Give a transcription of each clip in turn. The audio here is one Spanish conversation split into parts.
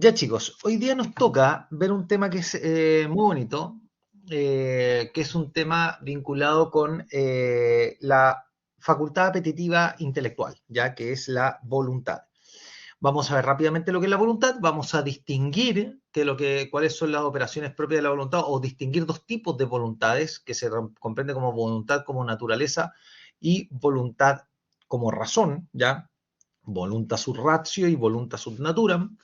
Ya chicos, hoy día nos toca ver un tema que es muy bonito, que es un tema vinculado con la facultad apetitiva intelectual, ya que es la voluntad. Vamos a ver rápidamente lo que es la voluntad, vamos a distinguir cuáles son las operaciones propias de la voluntad o distinguir dos tipos de voluntades que se comprende como voluntad como naturaleza y voluntad como razón, ¿ya? Voluntas ut ratio y voluntas ut naturam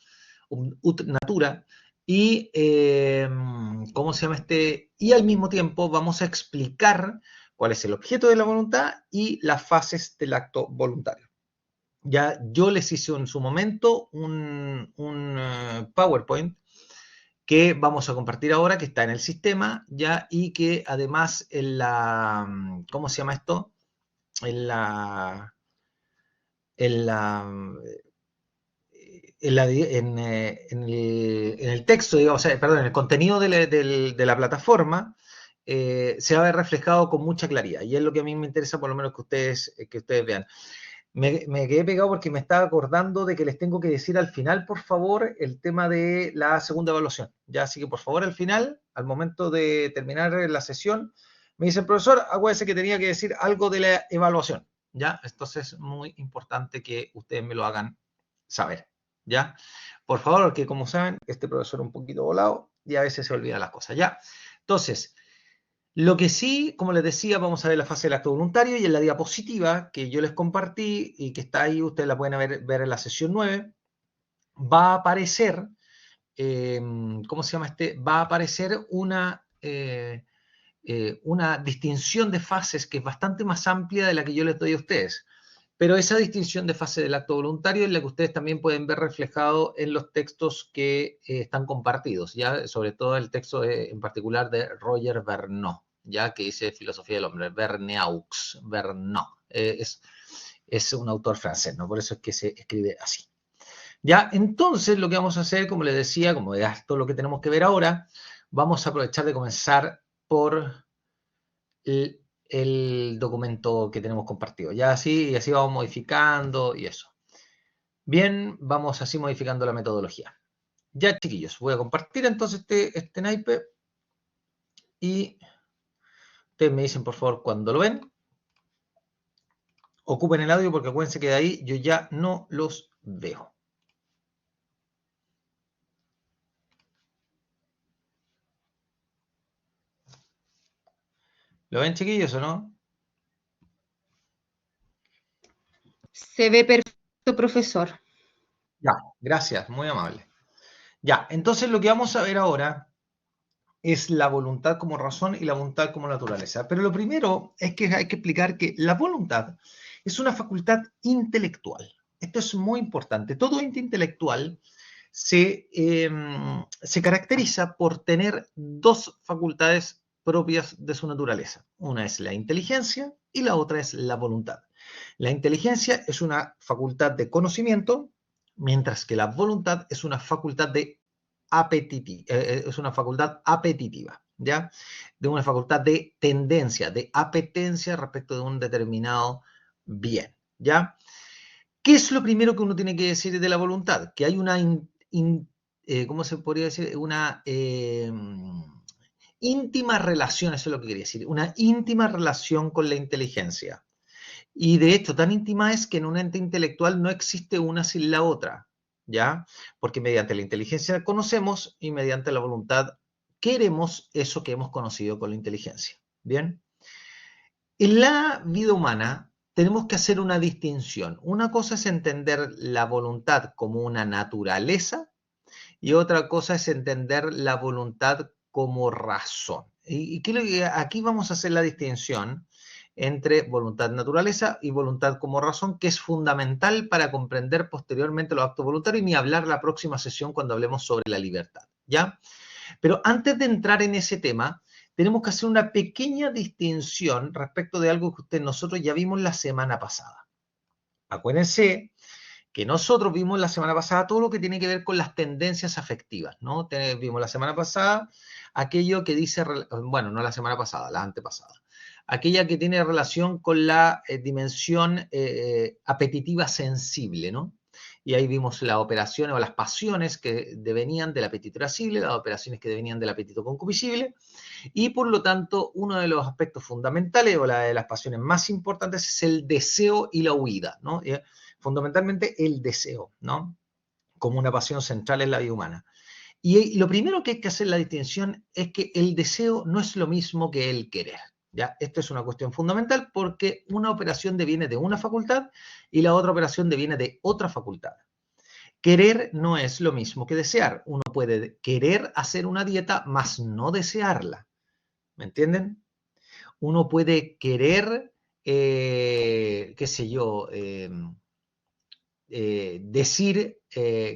ut natura, y ¿cómo se llama este? Y al mismo tiempo vamos a explicar cuál es el objeto de la voluntad y las fases del acto voluntario. Ya yo les hice en su momento un PowerPoint que vamos a compartir ahora, que está en el sistema, ya, y que además en la, ¿cómo se llama esto? En la, en la, en el texto, digamos, o sea, perdón, en el contenido de la plataforma, se va a ver reflejado con mucha claridad. Y es lo que a mí me interesa, por lo menos, que ustedes vean. Me quedé pegado porque me estaba acordando de que les tengo que decir al final, por favor, el tema de la segunda evaluación. Ya, así que por favor, al final, al momento de terminar la sesión, me dice el profesor, acuérdense que tenía que decir algo de la evaluación. Ya, entonces es muy importante que ustedes me lo hagan saber. ¿Ya? Por favor, porque como saben, este profesor es un poquito volado y a veces se olvida las cosas. ¿Ya? Entonces, lo que sí, como les decía, vamos a ver la fase del acto voluntario y en la diapositiva que yo les compartí y que está ahí, ustedes la pueden ver en la sesión 9, va a aparecer, ¿cómo se llama este? Va a aparecer una distinción de fases que es bastante más amplia de la que yo les doy a ustedes. Pero esa distinción de fase del acto voluntario es la que ustedes también pueden ver reflejado en los textos que están compartidos, ya sobre todo el texto en particular de Roger Verneau, ya que dice Filosofía del Hombre, Verneau. Es un autor francés, ¿no? Por eso es que se escribe así. Ya, entonces lo que vamos a hacer, como les decía, como es todo lo que tenemos que ver ahora, vamos a aprovechar de comenzar por el documento que tenemos compartido. Ya así, y así vamos modificando y eso. Bien, vamos así modificando la metodología. Ya, chiquillos, voy a compartir entonces este naipe y ustedes me dicen por favor cuando lo ven. Ocupen el audio porque acuérdense que de ahí yo ya no los veo. ¿Lo ven, chiquillos, o no? Se ve perfecto, profesor. Ya, gracias, muy amable. Ya, entonces lo que vamos a ver ahora es la voluntad como razón y la voluntad como naturaleza. Pero lo primero es que hay que explicar que la voluntad es una facultad intelectual. Esto es muy importante. Todo ente intelectual se caracteriza por tener dos facultades propias de su naturaleza. Una es la inteligencia y la otra es la voluntad. La inteligencia es una facultad de conocimiento, mientras que la voluntad es una facultad es una facultad apetitiva, ¿ya? De una facultad de tendencia, de apetencia respecto de un determinado bien, ¿ya? ¿Qué es lo primero que uno tiene que decir de la voluntad? Que hay una, ¿cómo se podría decir? Una íntima relación, eso es lo que quería decir, una íntima relación con la inteligencia. Y de hecho, tan íntima es que en un ente intelectual no existe una sin la otra, ¿ya? Porque mediante la inteligencia conocemos y mediante la voluntad queremos eso que hemos conocido con la inteligencia. ¿Bien? En la vida humana tenemos que hacer una distinción. Una cosa es entender la voluntad como una naturaleza y otra cosa es entender la voluntad como razón. Aquí vamos a hacer la distinción entre voluntad naturaleza y voluntad como razón, que es fundamental para comprender posteriormente los actos voluntarios y ni hablar la próxima sesión cuando hablemos sobre la libertad. ¿Ya? Pero antes de entrar en ese tema, tenemos que hacer una pequeña distinción respecto de algo que nosotros ya vimos la semana pasada. Acuérdense que nosotros vimos la semana pasada todo lo que tiene que ver con las tendencias afectivas, ¿no? Vimos la semana pasada aquello que dice, bueno, no la semana pasada, la antepasada, aquella que tiene relación con la dimensión apetitiva sensible, ¿no? y ahí vimos las operaciones o las pasiones que devenían del apetito irascible, las operaciones que devenían del apetito concupiscible, y por lo tanto uno de los aspectos fundamentales o la de las pasiones más importantes es el deseo y la huida, ¿no? Fundamentalmente el deseo, ¿no? Como una pasión central en la vida humana. Y lo primero que hay que hacer la distinción es que el deseo no es lo mismo que el querer. ¿Ya? Esto es una cuestión fundamental porque una operación deviene de una facultad y la otra operación deviene de otra facultad. Querer no es lo mismo que desear. Uno puede querer hacer una dieta, mas no desearla. ¿Me entienden? Uno puede querer, qué sé yo,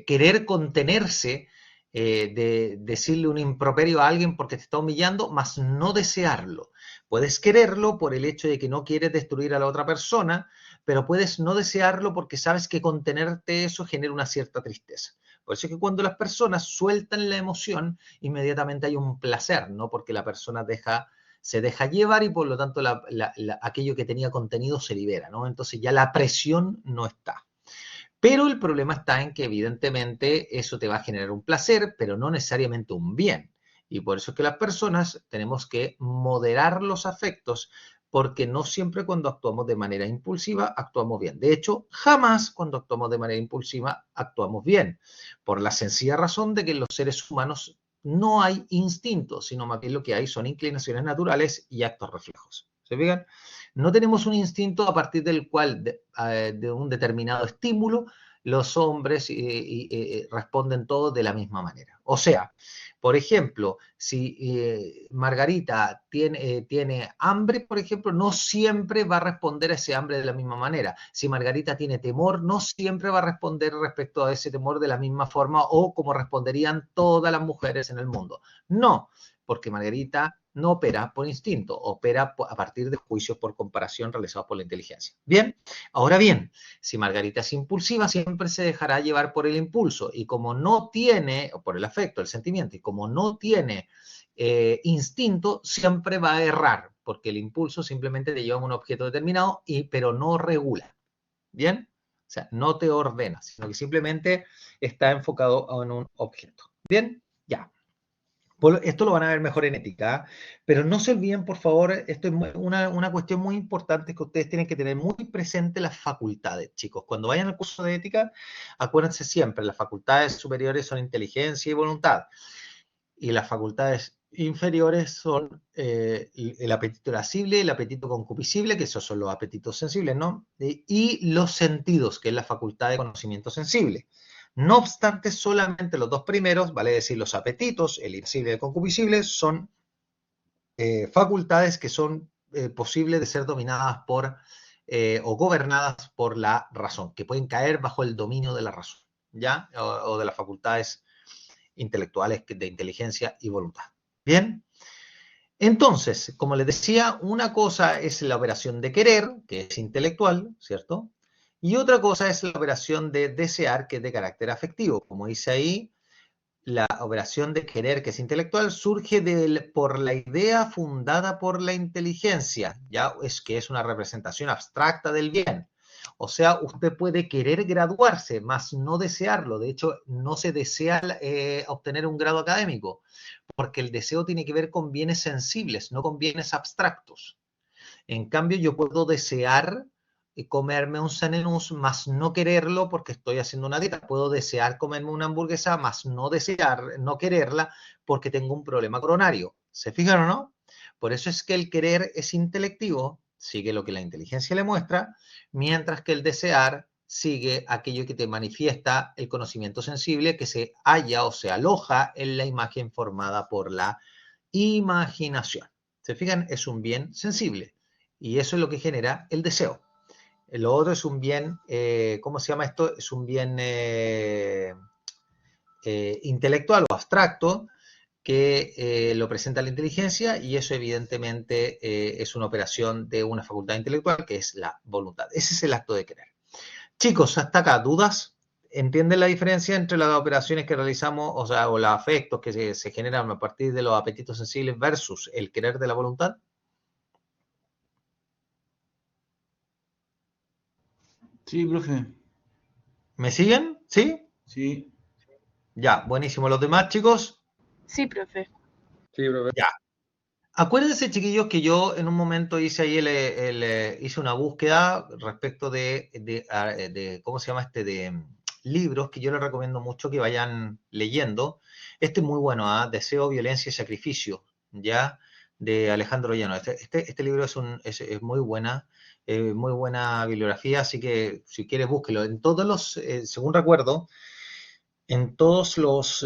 querer contenerse de decirle un improperio a alguien porque te está humillando, mas no desearlo. Puedes quererlo por el hecho de que no quieres destruir a la otra persona, pero puedes no desearlo porque sabes que contenerte eso genera una cierta tristeza. Por eso es que cuando las personas sueltan la emoción, inmediatamente hay un placer, ¿no? Porque la persona se deja llevar y por lo tanto aquello que tenía contenido se libera, ¿no? Entonces ya la presión no está. Pero el problema está en que evidentemente eso te va a generar un placer, pero no necesariamente un bien. Y por eso es que las personas tenemos que moderar los afectos, porque no siempre cuando actuamos de manera impulsiva actuamos bien. De hecho, jamás cuando actuamos de manera impulsiva actuamos bien, por la sencilla razón de que en los seres humanos no hay instintos, sino más bien lo que hay son inclinaciones naturales y actos reflejos. ¿Se fijan? No tenemos un instinto a partir del cual, de un determinado estímulo, los hombres responden todos de la misma manera. O sea, por ejemplo, si Margarita tiene hambre, por ejemplo, no siempre va a responder a ese hambre de la misma manera. Si Margarita tiene temor, no siempre va a responder respecto a ese temor de la misma forma o como responderían todas las mujeres en el mundo. No, porque Margarita no opera por instinto, opera a partir de juicios por comparación realizados por la inteligencia. Bien, ahora bien, si Margarita es impulsiva, siempre se dejará llevar por el impulso y como no tiene, por el afecto, el sentimiento, y como no tiene instinto, siempre va a errar, porque el impulso simplemente te lleva a un objeto determinado, pero no regula. ¿Bien? O sea, no te ordena, sino que simplemente está enfocado en un objeto. ¿Bien? Ya. Esto lo van a ver mejor en ética, pero no se olviden, por favor, esto es una cuestión muy importante que ustedes tienen que tener muy presente las facultades, chicos. Cuando vayan al curso de ética, acuérdense siempre, las facultades superiores son inteligencia y voluntad, y las facultades inferiores son el apetito irascible y el apetito concupiscible, que esos son los apetitos sensibles, ¿no? Y los sentidos, que es la facultad de conocimiento sensible. No obstante, solamente los dos primeros, vale decir los apetitos, el irascible y el concupiscible, son facultades que son posibles de ser dominadas por o gobernadas por la razón, que pueden caer bajo el dominio de la razón, ¿ya? O de las facultades intelectuales de inteligencia y voluntad. Bien, entonces, como les decía, una cosa es la operación de querer, que es intelectual, ¿cierto? Y otra cosa es la operación de desear, que es de carácter afectivo. Como dice ahí, la operación de querer, que es intelectual, surge por la idea fundada por la inteligencia, ya es que es una representación abstracta del bien. O sea, usted puede querer graduarse, mas no desearlo. De hecho, no se desea obtener un grado académico, porque el deseo tiene que ver con bienes sensibles, no con bienes abstractos. En cambio, yo puedo desear comerme un Sanenús, más no quererlo porque estoy haciendo una dieta. Puedo desear comerme una hamburguesa, más no quererla porque tengo un problema coronario. ¿Se fijan o no? Por eso es que el querer es intelectivo, sigue lo que la inteligencia le muestra, mientras que el desear sigue aquello que te manifiesta el conocimiento sensible que se halla o se aloja en la imagen formada por la imaginación. ¿Se fijan? Es un bien sensible. Y eso es lo que genera el deseo. Lo otro es un bien, ¿cómo se llama esto? Es un bien intelectual o abstracto que lo presenta la inteligencia y eso evidentemente es una operación de una facultad intelectual que es la voluntad. Ese es el acto de querer. Chicos, hasta acá, ¿dudas? ¿Entienden la diferencia entre las operaciones que realizamos, o sea, o los afectos que se generan a partir de los apetitos sensibles versus el querer de la voluntad? Sí, profe. ¿Me siguen? ¿Sí? Sí. Ya, buenísimo. ¿Los demás, chicos? Sí, profe. Sí, profe. Ya. Acuérdense, chiquillos, que yo en un momento hice ahí hice una búsqueda respecto de ¿cómo se llama este? De libros que yo les recomiendo mucho que vayan leyendo. Este es muy bueno, ¿ah? Deseo, violencia y sacrificio, ¿ya? De Alejandro Llano. Este libro es muy buena bibliografía, así que si quieres búsquelo. En todos según recuerdo, en todos los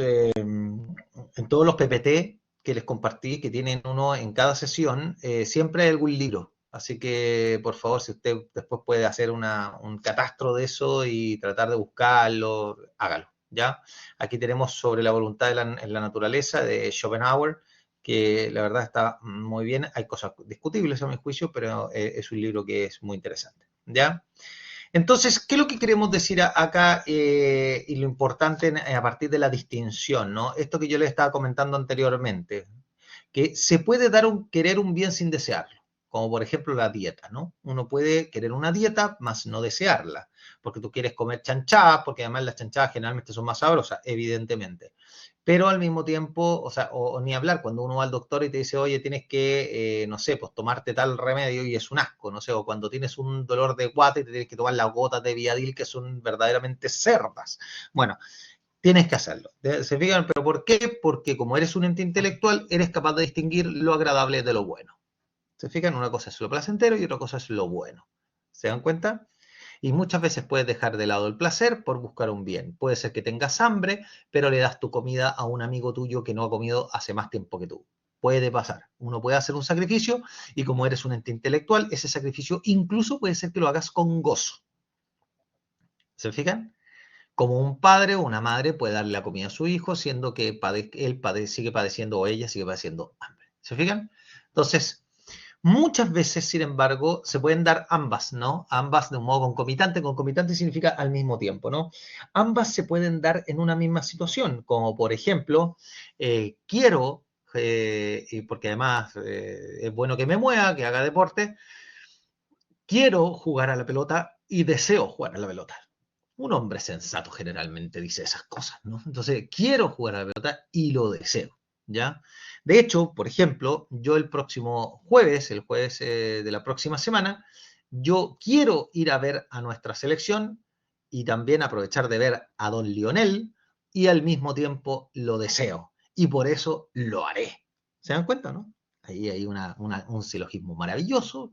PPT que les compartí, que tienen uno en cada sesión, siempre hay algún libro. Así que, por favor, si usted después puede hacer un catastro de eso y tratar de buscarlo, hágalo, ¿ya? Aquí tenemos sobre la voluntad en la naturaleza de Schopenhauer, que la verdad está muy bien. Hay cosas discutibles a mi juicio, pero es un libro que es muy interesante, ¿ya? Entonces, ¿qué es lo que queremos decir acá y lo importante a partir de la distinción, ¿no? Esto que yo les estaba comentando anteriormente, que se puede querer un bien sin desearlo, como por ejemplo la dieta, ¿no? Uno puede querer una dieta, más no desearla, porque tú quieres comer chanchadas, porque además las chanchadas generalmente son más sabrosas, evidentemente. Pero al mismo tiempo, o sea, o ni hablar, cuando uno va al doctor y te dice, oye, tienes que, no sé, pues tomarte tal remedio y es un asco, no sé, o cuando tienes un dolor de guata y te tienes que tomar las gotas de Viadil que son verdaderamente cerdas. Bueno, tienes que hacerlo. ¿Se fijan? ¿Pero por qué? Porque como eres un ente intelectual, eres capaz de distinguir lo agradable de lo bueno. ¿Se fijan? Una cosa es lo placentero y otra cosa es lo bueno. ¿Se dan cuenta? Y muchas veces puedes dejar de lado el placer por buscar un bien. Puede ser que tengas hambre, pero le das tu comida a un amigo tuyo que no ha comido hace más tiempo que tú. Puede pasar. Uno puede hacer un sacrificio y como eres un ente intelectual, ese sacrificio incluso puede ser que lo hagas con gozo. ¿Se fijan? Como un padre o una madre puede darle la comida a su hijo, siendo que sigue padeciendo o ella sigue padeciendo hambre. ¿Se fijan? Entonces, muchas veces, sin embargo, se pueden dar ambas, ¿no? Ambas de un modo concomitante. Concomitante significa al mismo tiempo, ¿no? Ambas se pueden dar en una misma situación, como por ejemplo, quiero, y porque además es bueno que me mueva, que haga deporte, quiero jugar a la pelota y deseo jugar a la pelota. Un hombre sensato generalmente dice esas cosas, ¿no? Entonces, quiero jugar a la pelota y lo deseo, ¿ya? De hecho, por ejemplo, yo el próximo jueves, el jueves de la próxima semana, yo quiero ir a ver a nuestra selección y también aprovechar de ver a don Lionel y al mismo tiempo lo deseo. Y por eso lo haré. ¿Se dan cuenta, no? Ahí hay un silogismo maravilloso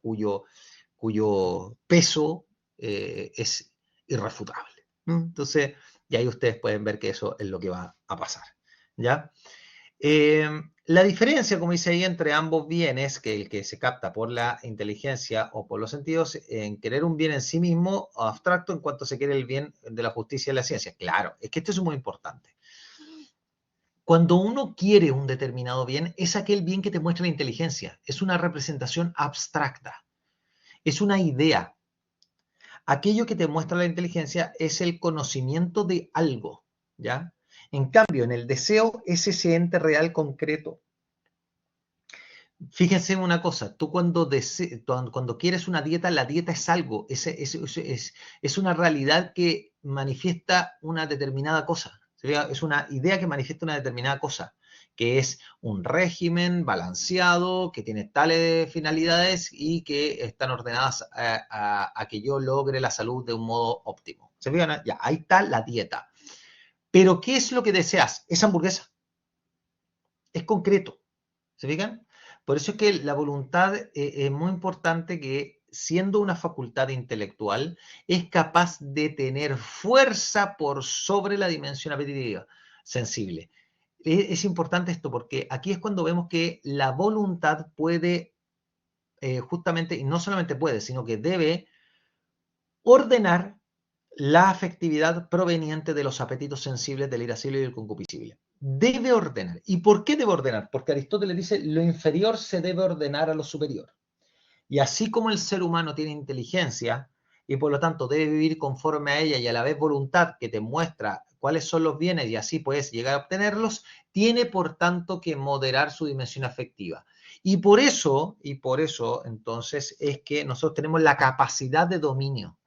cuyo peso es irrefutable, ¿no? Entonces, y ahí ustedes pueden ver que eso es lo que va a pasar, ¿ya? La diferencia, como dice ahí, entre ambos bienes, que el que se capta por la inteligencia o por los sentidos, en querer un bien en sí mismo, abstracto, en cuanto se quiere el bien de la justicia y la ciencia. Claro, es que esto es muy importante. Cuando uno quiere un determinado bien, es aquel bien que te muestra la inteligencia, es una representación abstracta, es una idea. Aquello que te muestra la inteligencia es el conocimiento de algo, ¿ya? En cambio, en el deseo es ese ente real concreto. Fíjense en una cosa, tú cuando quieres una dieta, la dieta es algo, es una realidad que manifiesta una determinada cosa. Es una idea que manifiesta una determinada cosa, que es un régimen balanceado, que tiene tales finalidades y que están ordenadas a que yo logre la salud de un modo óptimo. ¿Se fijan? Ya, ahí está la dieta. Pero ¿qué es lo que deseas? Es hamburguesa. Es concreto. ¿Se fijan? Por eso es que la voluntad es muy importante que, siendo una facultad intelectual, es capaz de tener fuerza por sobre la dimensión apetitiva, sensible. Es importante esto porque aquí es cuando vemos que la voluntad puede, justamente, y no solamente puede, sino que debe ordenar la afectividad proveniente de los apetitos sensibles del irascible y del concupiscible. Debe ordenar. ¿Y por qué debe ordenar? Porque Aristóteles dice, lo inferior se debe ordenar a lo superior. Y así como el ser humano tiene inteligencia y por lo tanto debe vivir conforme a ella y a la vez voluntad que te muestra cuáles son los bienes y así puedes llegar a obtenerlos, tiene por tanto que moderar su dimensión afectiva. Y por eso entonces es que nosotros tenemos la capacidad de dominio.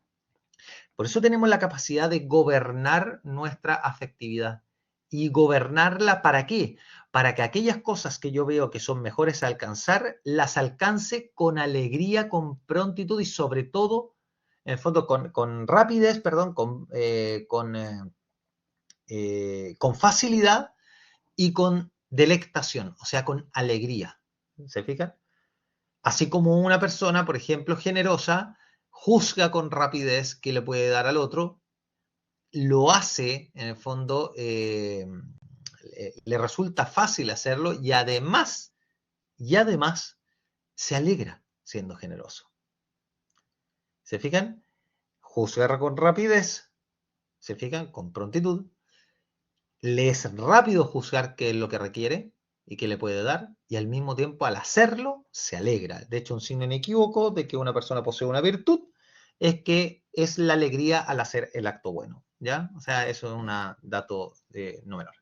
Por eso tenemos la capacidad de gobernar nuestra afectividad. ¿Y gobernarla para qué? Para que aquellas cosas que yo veo que son mejores a alcanzar, las alcance con alegría, con prontitud y sobre todo, en el fondo, con rapidez, perdón, con facilidad y con delectación, o sea, con alegría. ¿Se fijan? Así como una persona, por ejemplo, generosa, juzga con rapidez qué le puede dar al otro, lo hace, en el fondo, le resulta fácil hacerlo y además se alegra siendo generoso. ¿Se fijan? Juzgar con rapidez, ¿se fijan? Con prontitud. Le es rápido juzgar qué es lo que requiere y qué le puede dar, y al mismo tiempo al hacerlo se alegra. De hecho, un signo inequívoco de que una persona posee una virtud es que es la alegría al hacer el acto bueno, ¿ya? O sea, eso es un dato no menor.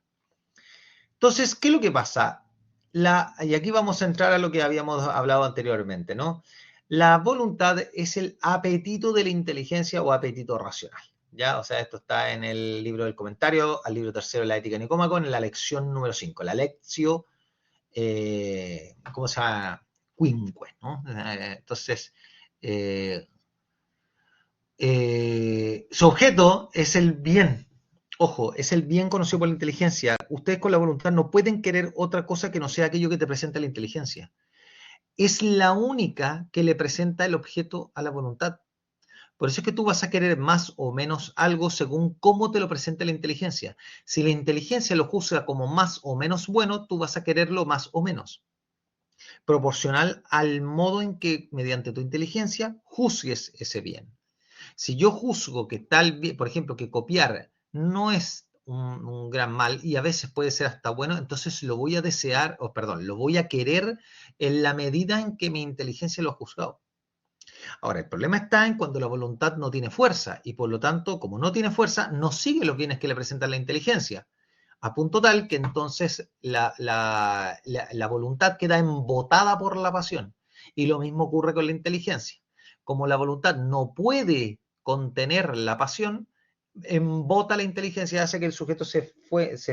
Entonces, ¿qué es lo que pasa? Y aquí vamos a entrar a lo que habíamos hablado anteriormente, ¿no? La voluntad es el apetito de la inteligencia o apetito racional, ¿ya? O sea, esto está en el libro del comentario, al libro tercero de la Ética de Nicómaco, en la lección número 5, la lección, ¿cómo se llama? Quinque, ¿no? Entonces, eh, su objeto es el bien. Ojo, es el bien conocido por la inteligencia. Ustedes con la voluntad no pueden querer otra cosa que no sea aquello que te presenta la inteligencia. Es la única que le presenta el objeto a la voluntad. Por eso es que tú vas a querer más o menos algo según cómo te lo presenta la inteligencia. Si la inteligencia lo juzga como más o menos bueno, tú vas a quererlo más o menos. Proporcional al modo en que, mediante tu inteligencia, juzgues ese bien. Si yo juzgo que tal, por ejemplo, que copiar no es un gran mal y a veces puede ser hasta bueno, entonces lo voy a desear, o perdón, lo voy a querer en la medida en que mi inteligencia lo ha juzgado. Ahora, el problema está en cuando la voluntad no tiene fuerza y por lo tanto, como no tiene fuerza, no sigue los bienes que le presenta la inteligencia. A punto tal que entonces la voluntad queda embotada por la pasión. Y lo mismo ocurre con la inteligencia. Como la voluntad no puede contener la pasión, embota la inteligencia y hace que el sujeto se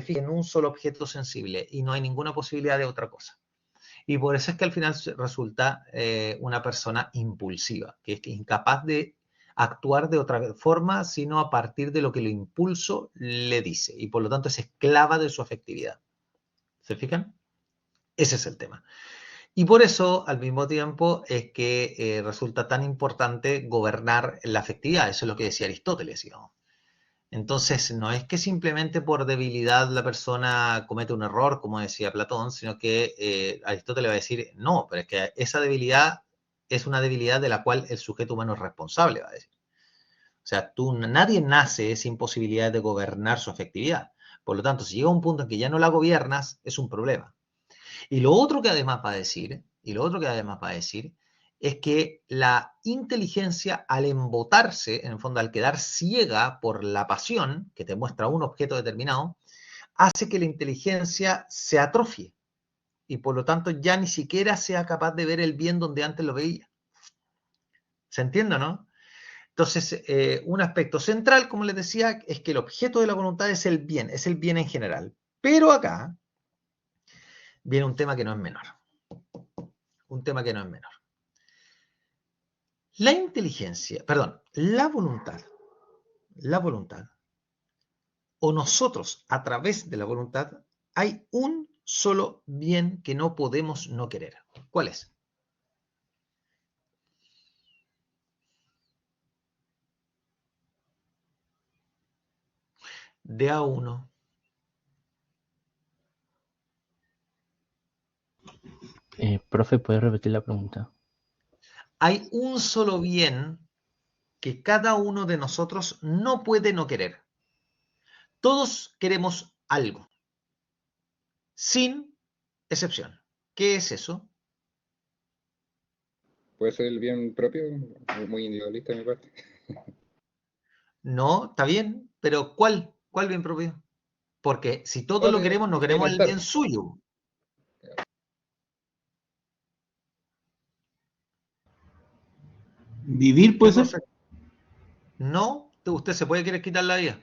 fije en un solo objeto sensible y no hay ninguna posibilidad de otra cosa. Y por eso es que al final resulta una persona impulsiva, que es incapaz de actuar de otra forma, sino a partir de lo que el impulso le dice. Y por lo tanto es esclava de su afectividad. ¿Se fijan? Ese es el tema. Y por eso, al mismo tiempo, es que resulta tan importante gobernar la afectividad. Eso es lo que decía Aristóteles, digamos. Entonces, no es que simplemente por debilidad la persona comete un error, como decía Platón, sino que Aristóteles va a decir, no, pero es que esa debilidad es una debilidad de la cual el sujeto humano es responsable, va a decir. O sea, nadie nace sin posibilidad de gobernar su afectividad. Por lo tanto, si llega un punto en que ya no la gobiernas, es un problema. Y lo otro que además va a decir, es que la inteligencia al embotarse, en el fondo al quedar ciega por la pasión que te muestra un objeto determinado, hace que la inteligencia se atrofie y por lo tanto ya ni siquiera sea capaz de ver el bien donde antes lo veía. ¿Se entiende, no? Entonces, un aspecto central, como les decía, es que el objeto de la voluntad es el bien en general. Pero acá viene un tema que no es menor. Un tema que no es menor. La inteligencia, perdón, la voluntad, o nosotros a través de la voluntad, hay un solo bien que no podemos no querer. ¿Cuál es? De a uno. Profe, ¿puede repetir la pregunta? Hay un solo bien que cada uno de nosotros no puede no querer. Todos queremos algo, sin excepción. ¿Qué es eso? Puede ser el bien propio, muy individualista de mi parte. No, está bien, pero ¿cuál? ¿Cuál bien propio? Porque si todos lo queremos, no Mi queremos el bienestar. bien suyo. ¿Vivir ¿Qué puede ser? cosa? No, ¿Usted se puede querer quitar la vida?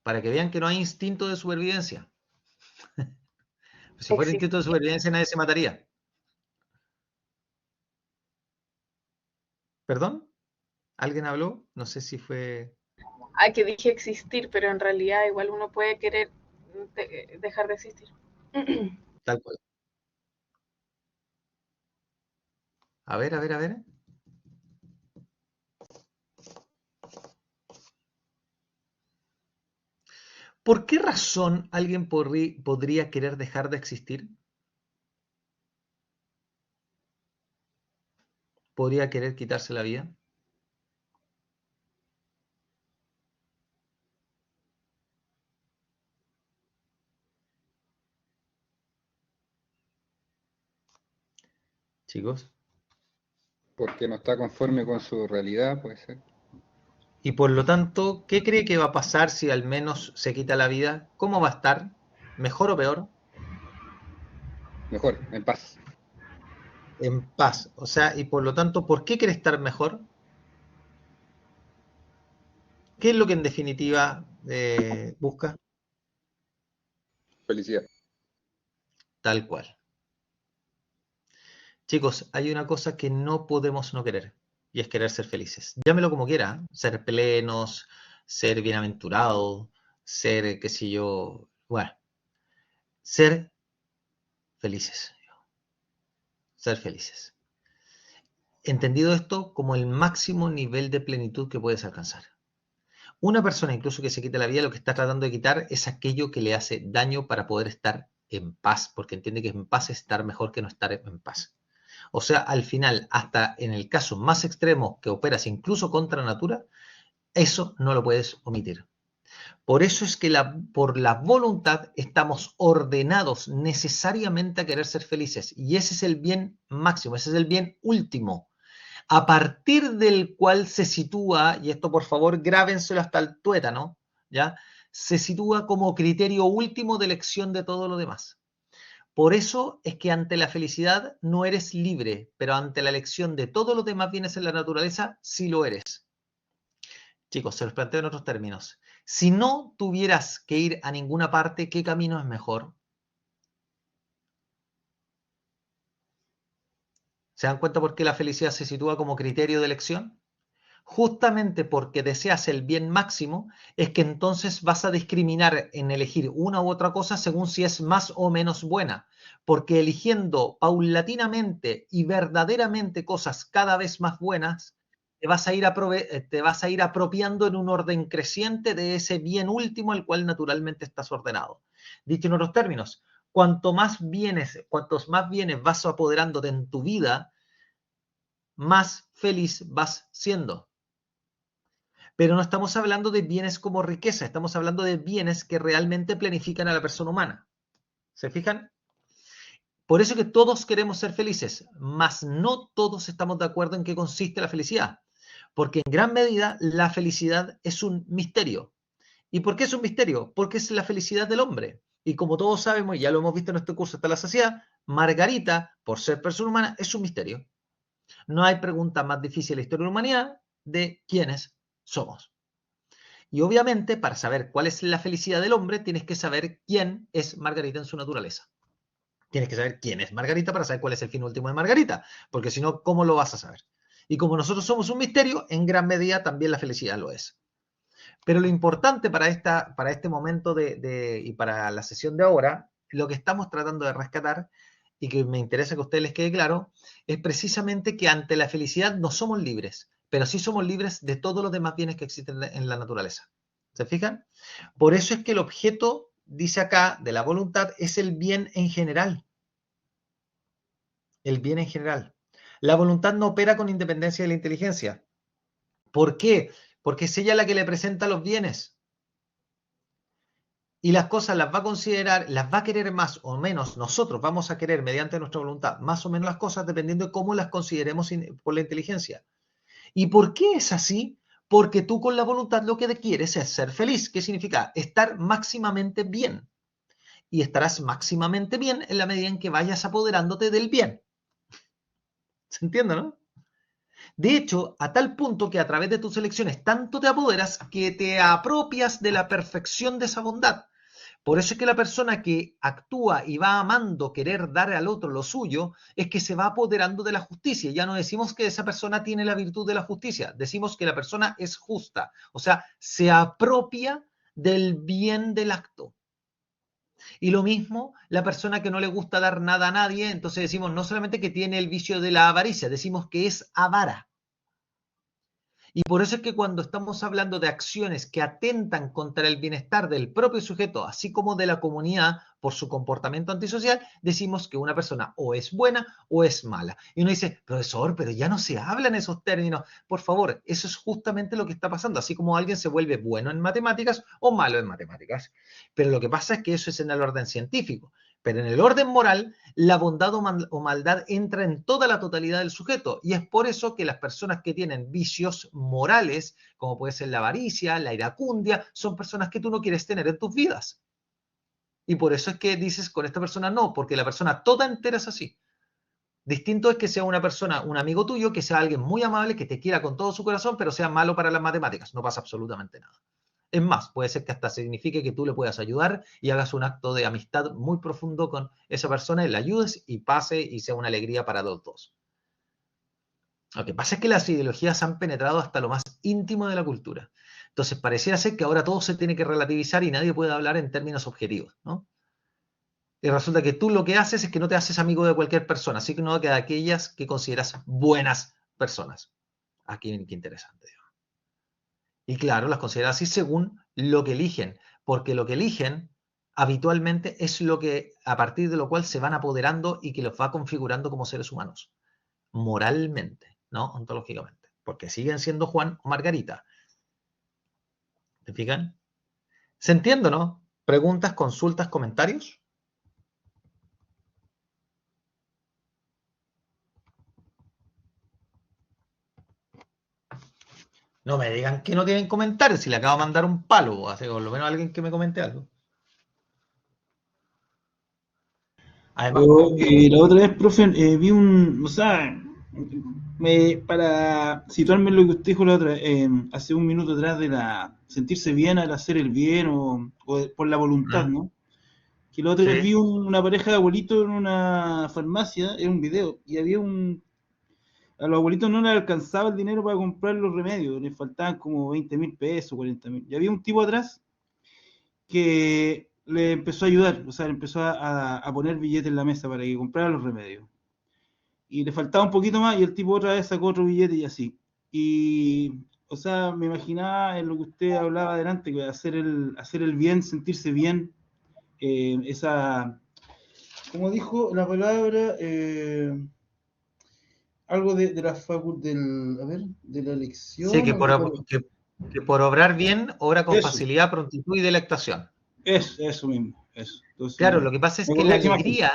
Para que vean que no hay instinto de supervivencia. Si fuera Existe. instinto de supervivencia, nadie se mataría. ¿Perdón? ¿Alguien habló? No sé si fue... Ah, que dije existir, pero en realidad igual uno puede querer dejar de existir. Tal cual. A ver, a ver, a ver. ¿Por qué razón alguien podría querer dejar de existir? ¿Podría querer quitarse la vida? Chicos. Porque no está conforme con su realidad, puede ser. Y por lo tanto, ¿qué cree que va a pasar si al menos se quita la vida? ¿Cómo va a estar? ¿Mejor o peor? Mejor, en paz. En paz. O sea, y por lo tanto, ¿por qué quiere estar mejor? ¿Qué es lo que en definitiva busca? Felicidad. Tal cual. Chicos, hay una cosa que no podemos no querer, y es querer ser felices. Llámelo como quiera, ¿eh? Ser plenos, ser bienaventurados, ser, qué sé yo, bueno, ser felices, ser felices. Entendido esto como el máximo nivel de plenitud que puedes alcanzar. Una persona incluso que se quita la vida, lo que está tratando de quitar es aquello que le hace daño para poder estar en paz, porque entiende que en paz es estar mejor que no estar en paz. O sea, al final, hasta en el caso más extremo que operas incluso contra natura, eso no lo puedes omitir. Por eso es que por la voluntad estamos ordenados necesariamente a querer ser felices. Y ese es el bien máximo, ese es el bien último, a partir del cual se sitúa, y esto por favor grábenselo hasta el tuétano, ¿ya? Se sitúa como criterio último de elección de todo lo demás. Por eso es que ante la felicidad no eres libre, pero ante la elección de todos los demás bienes en la naturaleza, sí lo eres. Chicos, se los planteo en otros términos. Si no tuvieras que ir a ninguna parte, ¿qué camino es mejor? ¿Se dan cuenta por qué la felicidad se sitúa como criterio de elección? Justamente porque deseas el bien máximo, es que entonces vas a discriminar en elegir una u otra cosa según si es más o menos buena. Porque eligiendo paulatinamente y verdaderamente cosas cada vez más buenas, te vas a ir apropiando en un orden creciente de ese bien último al cual naturalmente estás ordenado. Dicho en otros términos, cuantos más bienes vas apoderándote en tu vida, más feliz vas siendo. Pero no estamos hablando de bienes como riqueza, estamos hablando de bienes que realmente planifican a la persona humana. ¿Se fijan? Por eso que todos queremos ser felices, mas no todos estamos de acuerdo en qué consiste la felicidad. Porque en gran medida la felicidad es un misterio. ¿Y por qué es un misterio? Porque es la felicidad del hombre. Y como todos sabemos, y ya lo hemos visto en este curso hasta la saciedad, Margarita, por ser persona humana, es un misterio. No hay pregunta más difícil en la historia de la humanidad de quiénes somos. Y obviamente, para saber cuál es la felicidad del hombre, tienes que saber quién es Margarita en su naturaleza. Tienes que saber quién es Margarita para saber cuál es el fin último de Margarita, porque si no, ¿cómo lo vas a saber? Y como nosotros somos un misterio, en gran medida también la felicidad lo es. Pero lo importante para este momento y para la sesión de ahora, lo que estamos tratando de rescatar, y que me interesa que a ustedes les quede claro, es precisamente que ante la felicidad no somos libres, pero sí somos libres de todos los demás bienes que existen en la naturaleza. ¿Se fijan? Por eso es que el objeto, dice acá, de la voluntad es el bien en general. El bien en general. La voluntad no opera con independencia de la inteligencia. ¿Por qué? Porque es ella la que le presenta los bienes. Y las cosas las va a considerar, las va a querer más o menos. Nosotros vamos a querer, mediante nuestra voluntad, más o menos las cosas dependiendo de cómo las consideremos por la inteligencia. ¿Y por qué es así? Porque tú con la voluntad lo que quieres es ser feliz. ¿Qué significa? Estar máximamente bien. Y estarás máximamente bien en la medida en que vayas apoderándote del bien. ¿Se entiende, no? De hecho, a tal punto que a través de tus elecciones tanto te apoderas que te apropias de la perfección de esa bondad. Por eso es que la persona que actúa y va amando querer dar al otro lo suyo, es que se va apoderando de la justicia. Ya no decimos que esa persona tiene la virtud de la justicia, decimos que la persona es justa. O sea, se apropia del bien del acto. Y lo mismo, la persona que no le gusta dar nada a nadie, entonces decimos no solamente que tiene el vicio de la avaricia, decimos que es avara. Y por eso es que cuando estamos hablando de acciones que atentan contra el bienestar del propio sujeto, así como de la comunidad por su comportamiento antisocial, decimos que una persona o es buena o es mala. Y uno dice, profesor, pero ya no se habla en esos términos. Por favor, eso es justamente lo que está pasando, así como alguien se vuelve bueno en matemáticas o malo en matemáticas. Pero lo que pasa es que eso es en el orden científico. Pero en el orden moral, la bondad o maldad entra en toda la totalidad del sujeto. Y es por eso que las personas que tienen vicios morales, como puede ser la avaricia, la iracundia, son personas que tú no quieres tener en tus vidas. Y por eso es que dices con esta persona no, porque la persona toda entera es así. Distinto es que sea una persona, un amigo tuyo, que sea alguien muy amable, que te quiera con todo su corazón, pero sea malo para las matemáticas. No pasa absolutamente nada. Es más, puede ser que hasta signifique que tú le puedas ayudar y hagas un acto de amistad muy profundo con esa persona y le ayudes y pase y sea una alegría para los dos. Lo que pasa es que las ideologías han penetrado hasta lo más íntimo de la cultura. Entonces pareciera ser que ahora todo se tiene que relativizar y nadie puede hablar en términos objetivos, ¿no? Y resulta que tú lo que haces es que no te haces amigo de cualquier persona, así que no de aquellas que consideras buenas personas. Aquí, qué interesante. Y claro, las consideras así según lo que eligen, porque lo que eligen habitualmente es lo que, a partir de lo cual se van apoderando y que los va configurando como seres humanos, moralmente, ¿no? Ontológicamente, porque siguen siendo Juan o Margarita. ¿Te fijan? ¿Se entiende, no? ¿Preguntas, consultas, comentarios? No me digan que no tienen comentarios, si le acabo de mandar un palo, hace por lo menos alguien que me comente algo. Además, La otra vez, profe, vi o sea, para situarme en lo que usted dijo la otra vez, hace un minuto atrás de sentirse bien al hacer el bien o por la voluntad, ¿no? Que la otra vez vi una pareja de abuelitos en una farmacia, en un video, y había a los abuelitos no les alcanzaba el dinero para comprar los remedios, les faltaban como 20.000 pesos, 40.000. Y había un tipo atrás que le empezó a ayudar, o sea, le empezó a poner billetes en la mesa para que comprara los remedios. Y le faltaba un poquito más y el tipo otra vez sacó otro billete y así. Y, o sea, me imaginaba en lo que usted hablaba adelante, que hacer el bien, sentirse bien, como dijo la palabra, algo de la facultad, de la elección. Sí, que por obrar bien, obra con Eso. facilidad, prontitud y delectación. Eso mismo, eso. Entonces, claro, lo que pasa es que la alegría,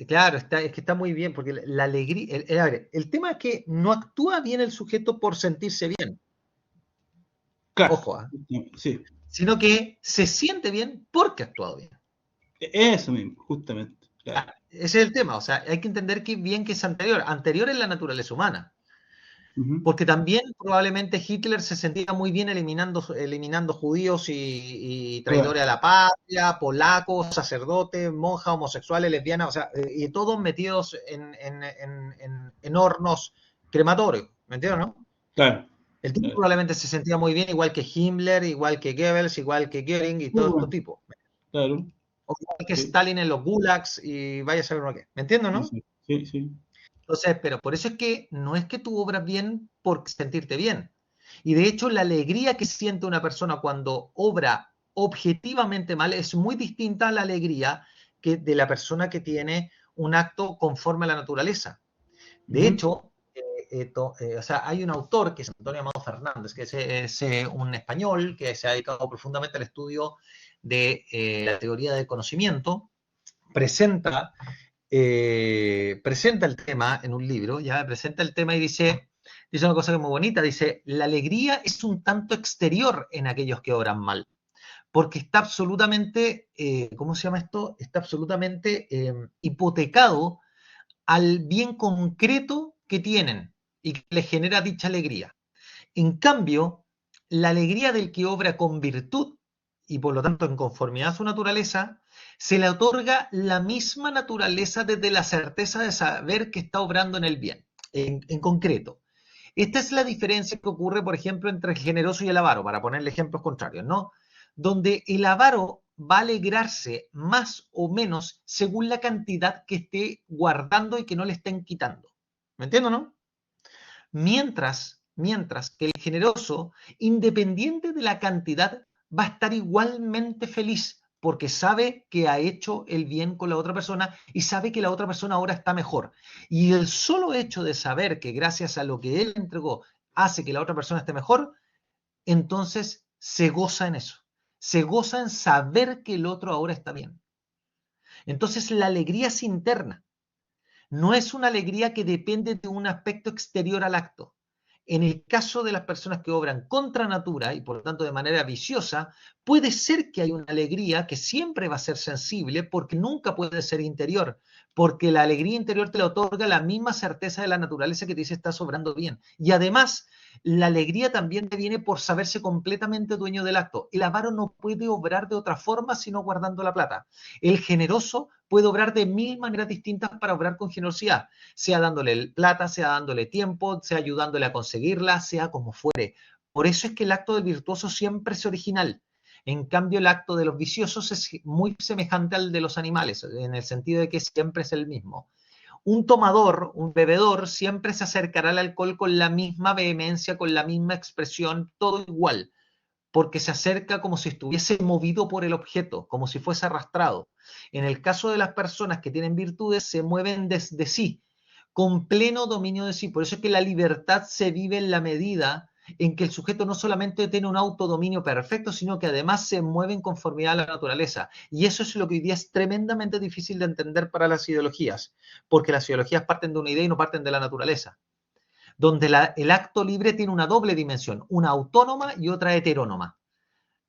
claro, es que está muy bien, porque la alegría, el tema es que no actúa bien el sujeto por sentirse bien. Claro, ojo, sí. Sino que se siente bien porque ha actuado bien. Eso mismo, justamente. Claro. Ese es el tema, o sea, hay que entender que bien que es anterior en la naturaleza humana. Porque también probablemente Hitler se sentía muy bien eliminando judíos y traidores a la patria, polacos, sacerdotes, monjas, homosexuales, lesbianas, o sea, y todos metidos en hornos crematorios, ¿me entiendes, no? Claro. El tipo probablemente se sentía muy bien, igual que Himmler, igual que Goebbels, igual que Göring y todo este tipo. Claro. O igual que Stalin en los gulags y vaya a saber uno qué. ¿Me entiendes, no? Sí. Entonces, pero por eso es que no es que tú obras bien por sentirte bien. Y de hecho, la alegría que siente una persona cuando obra objetivamente mal es muy distinta a la alegría de la persona que tiene un acto conforme a la naturaleza. De hecho, o sea, hay un autor que es Antonio Amado Fernández, que es un español que se ha dedicado profundamente al estudio de la teoría del conocimiento, presenta el tema en un libro, ya presenta el tema y dice una cosa que es muy bonita, dice, la alegría es un tanto exterior en aquellos que obran mal, porque está absolutamente, ¿cómo se llama esto? Está absolutamente hipotecado al bien concreto que tienen y que les genera dicha alegría. En cambio, la alegría del que obra con virtud y por lo tanto en conformidad a su naturaleza, se le otorga la misma naturaleza desde la certeza de saber que está obrando en el bien, en concreto. Esta es la diferencia que ocurre, por ejemplo, entre el generoso y el avaro, para ponerle ejemplos contrarios, ¿no? Donde el avaro va a alegrarse más o menos según la cantidad que esté guardando y que no le estén quitando. ¿Me entiendo, no? Mientras que el generoso, independiente de la cantidad, va a estar igualmente feliz porque sabe que ha hecho el bien con la otra persona y sabe que la otra persona ahora está mejor. Y el solo hecho de saber que gracias a lo que él entregó hace que la otra persona esté mejor, entonces se goza en eso. Se goza en saber que el otro ahora está bien. Entonces la alegría es interna. No es una alegría que depende de un aspecto exterior al acto. En el caso de las personas que obran contra natura y por lo tanto de manera viciosa, puede ser que hay una alegría que siempre va a ser sensible porque nunca puede ser interior, porque la alegría interior te la otorga la misma certeza de la naturaleza que te dice estás obrando bien. Y además, la alegría también te viene por saberse completamente dueño del acto. El avaro no puede obrar de otra forma sino guardando la plata. El generoso puede obrar de 1000 maneras distintas para obrar con generosidad, sea dándole plata, sea dándole tiempo, sea ayudándole a conseguirla, sea como fuere. Por eso es que el acto del virtuoso siempre es original. En cambio, el acto de los viciosos es muy semejante al de los animales, en el sentido de que siempre es el mismo. Un tomador, un bebedor, siempre se acercará al alcohol con la misma vehemencia, con la misma expresión, todo igual, porque se acerca como si estuviese movido por el objeto, como si fuese arrastrado. En el caso de las personas que tienen virtudes, se mueven desde sí, con pleno dominio de sí. Por eso es que la libertad se vive en la medida en que el sujeto no solamente tiene un autodominio perfecto, sino que además se mueve en conformidad a la naturaleza. Y eso es lo que hoy día es tremendamente difícil de entender para las ideologías, porque las ideologías parten de una idea y no parten de la naturaleza, donde el acto libre tiene una doble dimensión, una autónoma y otra heterónoma.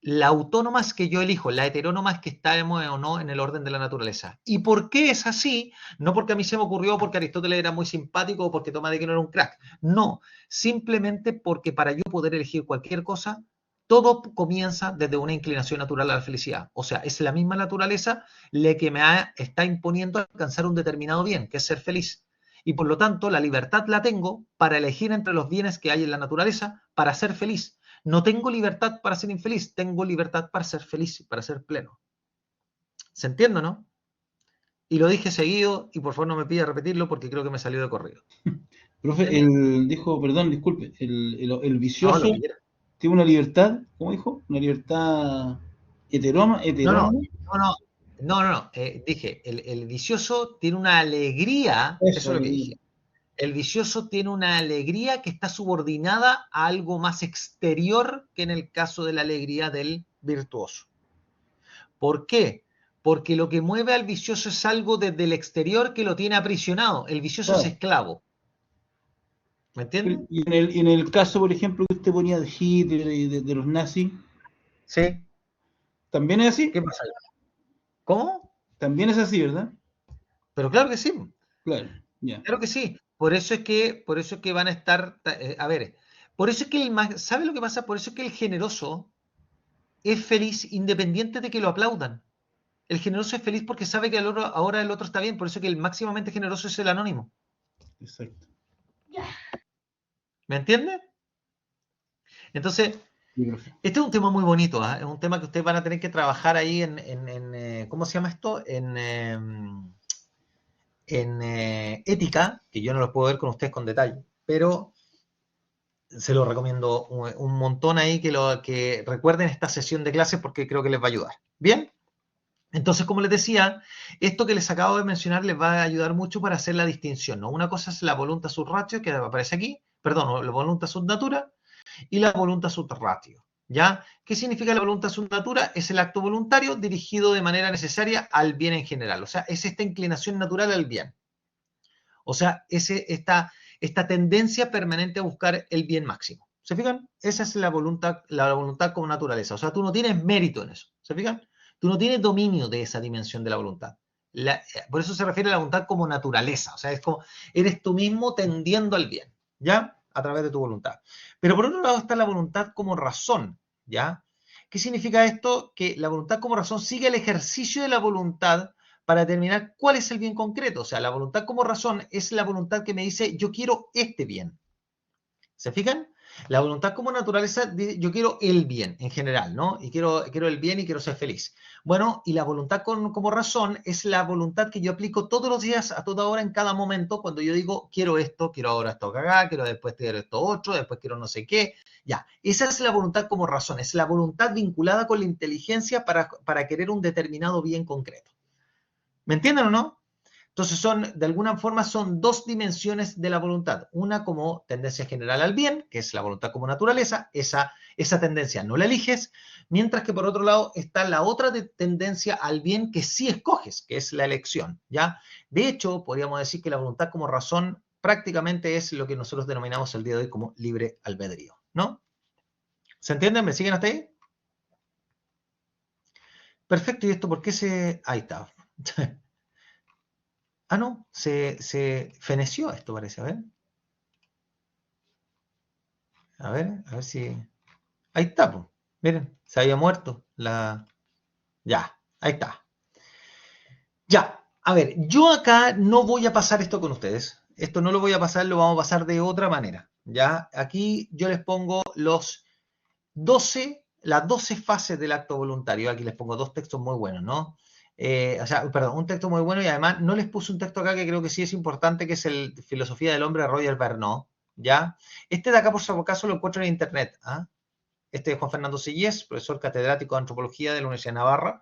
La autónoma es que yo elijo, la heterónoma es que estamos o no en el orden de la naturaleza. ¿Y por qué es así? No porque a mí se me ocurrió, porque Aristóteles era muy simpático o porque Tomás de Aquino era un crack. No, simplemente porque para yo poder elegir cualquier cosa, todo comienza desde una inclinación natural a la felicidad. O sea, es la misma naturaleza la que está imponiendo alcanzar un determinado bien, que es ser feliz. Y por lo tanto, la libertad la tengo para elegir entre los bienes que hay en la naturaleza para ser feliz. No tengo libertad para ser infeliz, tengo libertad para ser feliz, para ser pleno. ¿Se entiende, no? Y lo dije seguido y por favor no me pida repetirlo porque creo que me salió de corrido. Profe, dijo, perdón, disculpe, el No, vicioso lo que quiera. tiene una libertad, ¿cómo dijo? Una libertad heterónoma. No. Dije, el vicioso tiene una alegría, eso es lo que dije. El vicioso tiene una alegría que está subordinada a algo más exterior que en el caso de la alegría del virtuoso. ¿Por qué? Porque lo que mueve al vicioso es algo desde el exterior que lo tiene aprisionado. El vicioso es esclavo. ¿Me entiendes? Y en el caso, por ejemplo, que usted ponía de Hitler y de los nazis, Sí. ¿también es así? ¿Qué pasa ahí? ¿Cómo? También es así, ¿verdad? Pero claro que sí. Claro, ya. Claro que sí. Por eso es que van a estar, a ver, por eso es que ¿sabe lo que pasa? Por eso es que el generoso es feliz independiente de que lo aplaudan. El generoso es feliz porque sabe que ahora el otro está bien, por eso que el máximamente generoso es el anónimo. Exacto. ¿Me entiende? Entonces, este es un tema muy bonito, ¿eh? Es un tema que ustedes van a tener que trabajar ahí ¿cómo se llama esto? En ética, que yo no lo puedo ver con ustedes con detalle, pero se lo recomiendo un montón ahí que recuerden esta sesión de clases porque creo que les va a ayudar. ¿Bien? Entonces, como les decía, esto que les acabo de mencionar les va a ayudar mucho para hacer la distinción, ¿no? Una cosa es la voluntas sub ratio, que aparece aquí, perdón, la voluntas sub natura, y la voluntas sub ratio, ¿ya? ¿Qué significa la voluntas sub natura? Es el acto voluntario dirigido de manera necesaria al bien en general, o sea, es esta inclinación natural al bien. O sea, esta tendencia permanente a buscar el bien máximo. ¿Se fijan? Esa es la voluntad como naturaleza. O sea, tú no tienes mérito en eso. ¿Se fijan? Tú no tienes dominio de esa dimensión de la voluntad. Por eso se refiere a la voluntad como naturaleza. O sea, es como eres tú mismo tendiendo al bien, ¿ya? A través de tu voluntad. Pero por otro lado está la voluntad como razón, ¿ya? ¿Qué significa esto? Que la voluntad como razón sigue el ejercicio de la voluntad para determinar cuál es el bien concreto. O sea, la voluntad como razón es la voluntad que me dice, yo quiero este bien. ¿Se fijan? La voluntad como naturaleza, yo quiero el bien en general, ¿no? Y quiero el bien y quiero ser feliz. Bueno, y la voluntad como razón es la voluntad que yo aplico todos los días, a toda hora, en cada momento, cuando yo digo, quiero esto, quiero ahora esto acá, quiero después quiero esto otro, después quiero no sé qué. Ya, esa es la voluntad como razón, es la voluntad vinculada con la inteligencia para querer un determinado bien concreto. ¿Me entienden o no? Entonces de alguna forma son dos dimensiones de la voluntad. Una como tendencia general al bien, que es la voluntad como naturaleza, esa tendencia no la eliges, mientras que por otro lado está la otra tendencia al bien que sí escoges, que es la elección, ¿ya? De hecho, podríamos decir que la voluntad como razón prácticamente es lo que nosotros denominamos el día de hoy como libre albedrío, ¿no? ¿Se entienden? ¿Me siguen hasta ahí? Perfecto, ¿y esto por qué se...? Ahí está. Ah, no, se feneció esto, parece. A ver si... Ahí está, pues. Miren, se había muerto la... Ya, ahí está. Ya, a ver, yo acá no voy a pasar esto con ustedes. Esto no lo voy a pasar, lo vamos a pasar de otra manera. Ya, aquí yo les pongo las 12 fases del acto voluntario. Aquí les pongo dos textos muy buenos, ¿no? Perdón, un texto muy bueno y además no les puse un texto acá que creo que sí es importante, que es el Filosofía del Hombre de Roger Bernard, ¿ya? Este de acá, por si acaso, lo encuentro en internet, ¿ah? Este es Juan Fernando Sillés, profesor catedrático de Antropología de la Universidad de Navarra.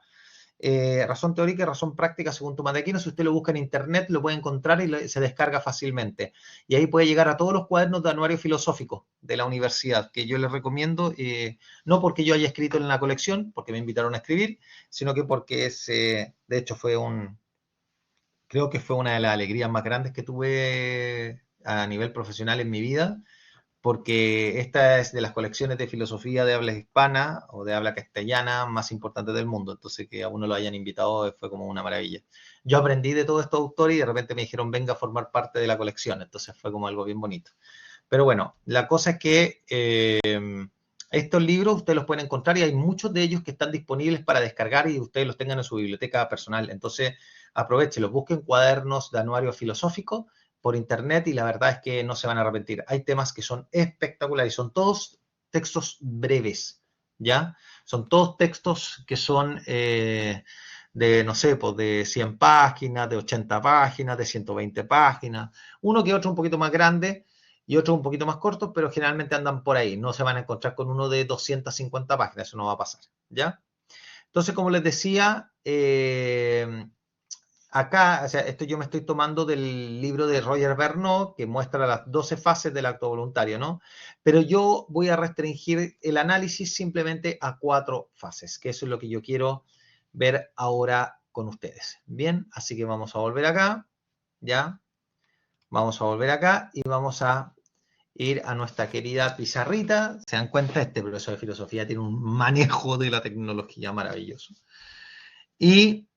Razón teórica y razón práctica según Tomás de Aquino. Si usted lo busca en internet, lo puede encontrar y se descarga fácilmente. Y ahí puede llegar a todos los cuadernos de anuario filosófico de la universidad, que yo les recomiendo, no porque yo haya escrito en la colección, porque me invitaron a escribir, sino que porque de hecho creo que fue una de las alegrías más grandes que tuve a nivel profesional en mi vida, porque esta es de las colecciones de filosofía de habla hispana o de habla castellana más importantes del mundo. Entonces, que a uno lo hayan invitado fue como una maravilla. Yo aprendí de todos estos autores y de repente me dijeron, venga a formar parte de la colección. Entonces fue como algo bien bonito. Pero bueno, la cosa es que estos libros ustedes los pueden encontrar y hay muchos de ellos que están disponibles para descargar y ustedes los tengan en su biblioteca personal. Entonces, aprovechen, busquen cuadernos de anuario filosófico por internet y la verdad es que no se van a arrepentir. Hay temas que son espectaculares, son todos textos breves, ¿ya? Son todos textos que son de, no sé, pues de 100 páginas, de 80 páginas, de 120 páginas, uno que otro un poquito más grande y otro un poquito más corto, pero generalmente andan por ahí. No se van a encontrar con uno de 250 páginas, eso no va a pasar, ¿ya? Entonces, como les decía, acá, o sea, esto yo me estoy tomando del libro de Roger Bernard, que muestra las 12 fases del acto voluntario, ¿no? Pero yo voy a restringir el análisis simplemente a 4 fases, que eso es lo que yo quiero ver ahora con ustedes. Bien, así que vamos a volver acá, ¿ya? Vamos a volver acá y vamos a ir a nuestra querida pizarrita. Se dan cuenta, este profesor de filosofía tiene un manejo de la tecnología maravilloso. Y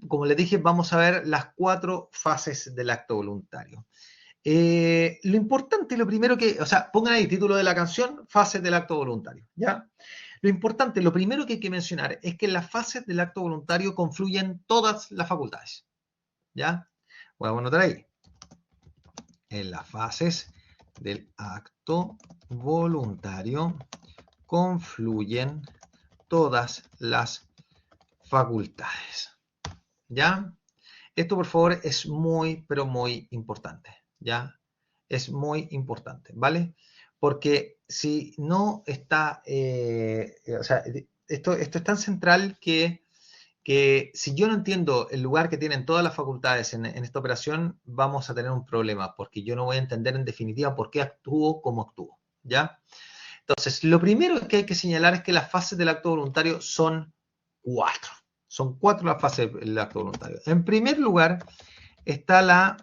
como les dije, vamos a ver las 4 fases del acto voluntario. Lo importante, lo primero que, o sea, pongan ahí el título de la canción, fases del acto voluntario, ¿ya? Lo importante, lo primero que hay que mencionar es que en las fases del acto voluntario confluyen todas las facultades, ¿ya? Voy a anotar ahí. En las fases del acto voluntario confluyen todas las facultades. ¿Ya? Esto, por favor, es muy, pero muy importante. ¿Ya? Es muy importante, ¿vale? Porque si no está, o sea, esto es tan central que si yo no entiendo el lugar que tienen todas las facultades en esta operación, vamos a tener un problema, porque yo no voy a entender en definitiva por qué actúo como actúo, ¿ya? Entonces, lo primero que hay que señalar es que las fases del acto voluntario son 4. Son 4 las fases del acto voluntario. En primer lugar, está la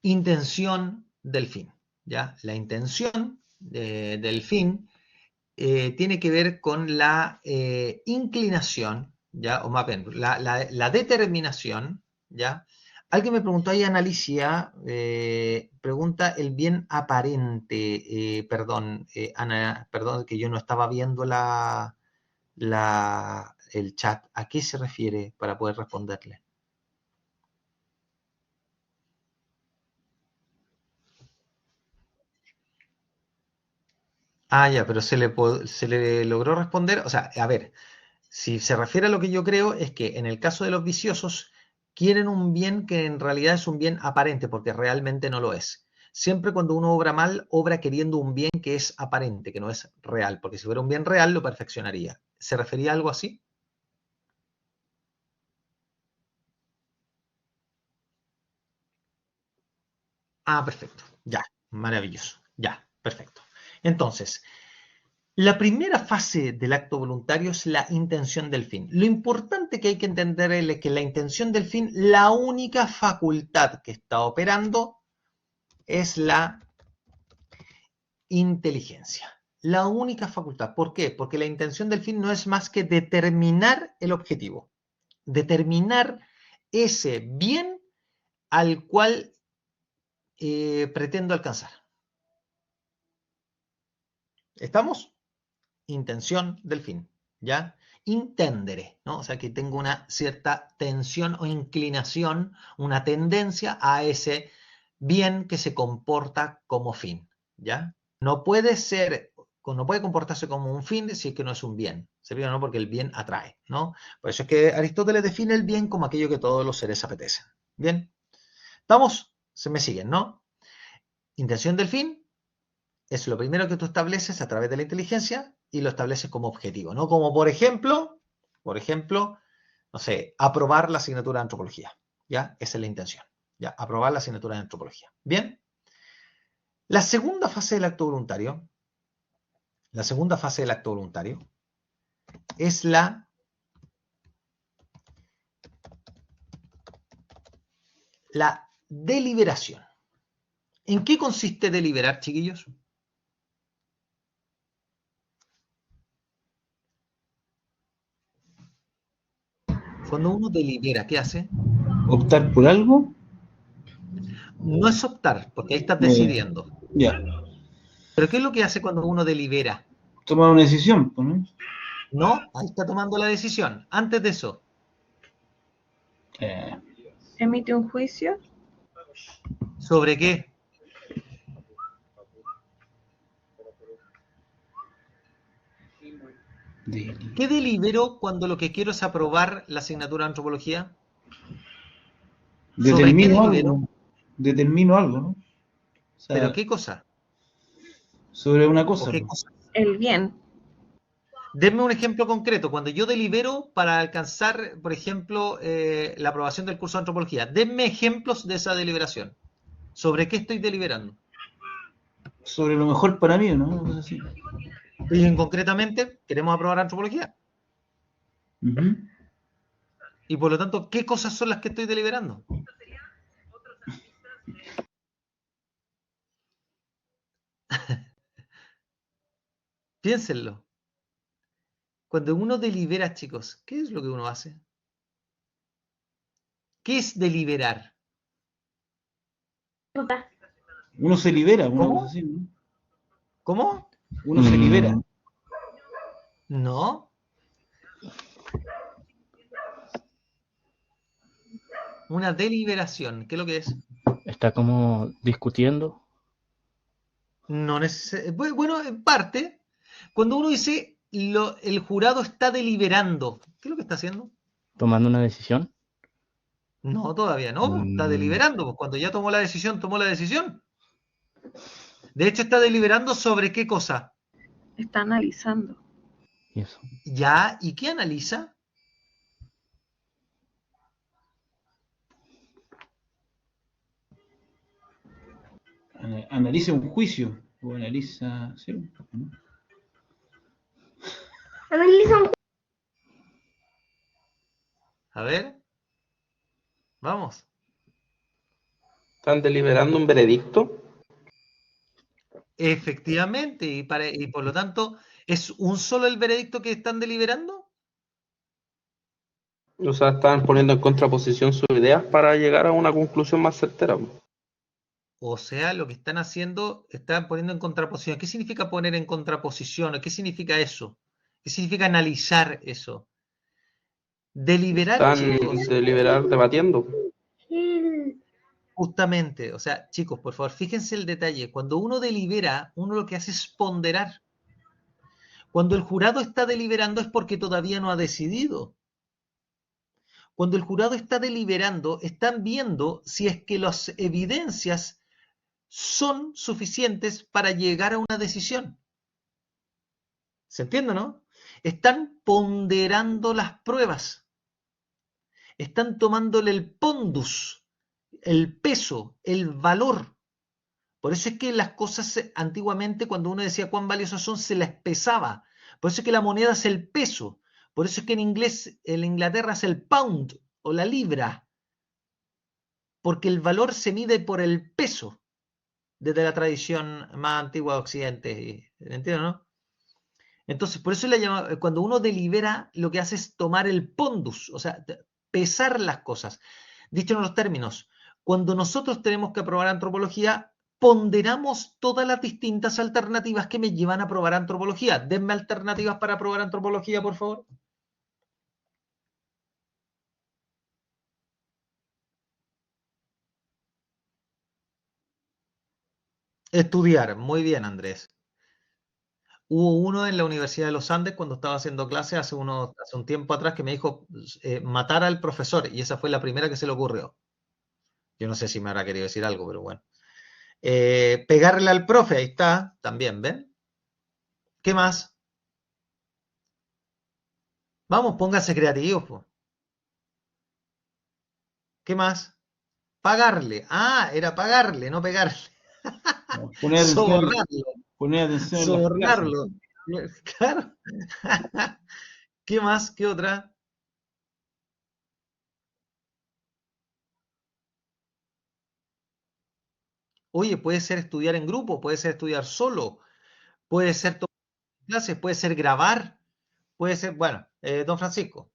intención del fin, ¿ya? La intención del fin tiene que ver con la inclinación, ¿ya? O más bien, la determinación, ¿ya? Alguien me preguntó ahí, Analicia, pregunta el bien aparente, perdón, Ana, perdón, que yo no estaba viendo el chat. ¿A qué se refiere para poder responderle? Ah, ya, pero se le logró responder. O sea, a ver, si se refiere a lo que yo creo, es que en el caso de los viciosos, quieren un bien que en realidad es un bien aparente, porque realmente no lo es. Siempre cuando uno obra mal, obra queriendo un bien que es aparente, que no es real, porque si fuera un bien real, lo perfeccionaría. ¿Se refería a algo así? Ah, perfecto. Ya, maravilloso. Ya, perfecto. Entonces, la primera fase del acto voluntario es la intención del fin. Lo importante que hay que entender es que la intención del fin, la única facultad que está operando es la inteligencia. La única facultad. ¿Por qué? Porque la intención del fin no es más que determinar el objetivo. Determinar ese bien al cual pretendo alcanzar. ¿Estamos? Intención del fin, ¿ya? Intendere, ¿no? O sea, que tengo una cierta tensión o inclinación, una tendencia a ese bien que se comporta como fin, ¿ya? No puede ser, no puede comportarse como un fin si es que no es un bien, ¿se fijan, no? Porque el bien atrae, ¿no? Por eso es que Aristóteles define el bien como aquello que todos los seres apetecen. ¿Bien? ¿Estamos? Se me siguen, ¿no? Intención del fin, es lo primero que tú estableces a través de la inteligencia y lo estableces como objetivo, ¿no? Como por ejemplo, no sé, aprobar la asignatura de antropología, ¿ya? Esa es la intención, ¿ya? Aprobar la asignatura de antropología. Bien. La segunda fase del acto voluntario, es la deliberación. ¿En qué consiste deliberar, chiquillos? Cuando uno delibera, ¿qué hace? ¿Optar por algo? No es optar, porque ahí estás Eh, decidiendo. ya. Pero ¿qué es lo que hace cuando uno delibera? Tomar una decisión, pues, ¿no? No, ahí está tomando la decisión. Antes de eso, Eh, Emite un juicio. ¿sobre qué? de- ¿Qué delibero cuando lo que quiero es aprobar la asignatura de antropología? ¿Sobre qué determino delibero? algo. Determino algo, ¿no? O ¿Pero sea, qué cosa? sobre una ¿O cosa, qué pues. cosa? El bien. Denme un ejemplo concreto. Cuando yo delibero para alcanzar, por ejemplo, la aprobación del curso de antropología, denme ejemplos de esa deliberación. ¿Sobre qué estoy deliberando? Sobre lo mejor para mí, ¿no? Una cosa así. Y concretamente, queremos aprobar antropología. Ujú. Y por lo tanto, ¿qué cosas son las que estoy deliberando? Piénsenlo. Cuando uno delibera, chicos, ¿qué es lo que uno hace? ¿Qué es deliberar? Uno se libera, una cosa ¿Cómo? así, ¿no? ¿Cómo? Uno se libera. No. Una deliberación. ¿Qué es lo que es? Está como discutiendo, No bueno, en parte. Cuando uno dice el jurado está deliberando, ¿qué es lo que está haciendo? tomando una decisión. No, todavía no. Está Mm, deliberando. Pues cuando ya tomó la decisión, tomó la decisión. De hecho, está deliberando sobre qué cosa. Está analizando. y eso. Ya, ¿y qué analiza? Analiza un juicio. O analiza. Sí, ¿no? A ver, vamos. ¿Están deliberando un veredicto? Efectivamente, y por lo tanto, ¿es un solo el veredicto que están deliberando? O sea, estaban poniendo en contraposición sus ideas para llegar a una conclusión más certera. O sea, lo que están haciendo, están poniendo en contraposición. ¿Qué significa poner en contraposición? ¿Qué significa eso? ¿Qué significa analizar eso? Deliberar, Están chicos, deliberar, debatiendo. justamente. O sea, chicos, por favor, fíjense el detalle. Cuando uno delibera, uno lo que hace es ponderar. Cuando el jurado está deliberando es porque todavía no ha decidido. Cuando el jurado está deliberando, están viendo si es que las evidencias son suficientes para llegar a una decisión. ¿Se entiende, no? Están ponderando las pruebas. Están tomándole el pondus, el peso, el valor. Por eso es que las cosas antiguamente, cuando uno decía cuán valiosas son, se las pesaba. Por eso es que la moneda es el peso. Por eso es que en inglés, en Inglaterra es el pound o la libra. Porque el valor se mide por el peso desde la tradición más antigua de Occidente. ¿Entiendes, no? Entonces, por eso cuando uno delibera, lo que hace es tomar el pondus, o sea, pesar las cosas. Dicho en los términos, cuando nosotros tenemos que aprobar antropología, ponderamos todas las distintas alternativas que me llevan a aprobar antropología. Denme alternativas para aprobar antropología, por favor. Estudiar. Muy bien, Andrés. Hubo uno en la Universidad de los Andes cuando estaba haciendo clase hace un tiempo atrás que me dijo matar al profesor y esa fue la primera que se le ocurrió. Yo no sé si me habrá querido decir algo, pero bueno. Pegarle al profe, ahí está, también, ¿ven? ¿Qué más? Vamos, póngase creativos, po. ¿Qué más? Pagarle. Ah, era pagarle, no pegarle. Poner atención, Sobornarlo. poner atención en las clases. Sobornarlo. Claro. ¿Qué más? ¿Qué otra? Oye, puede ser estudiar en grupo, puede ser estudiar solo, puede ser tomar clases, puede ser grabar, puede ser, bueno, don Francisco.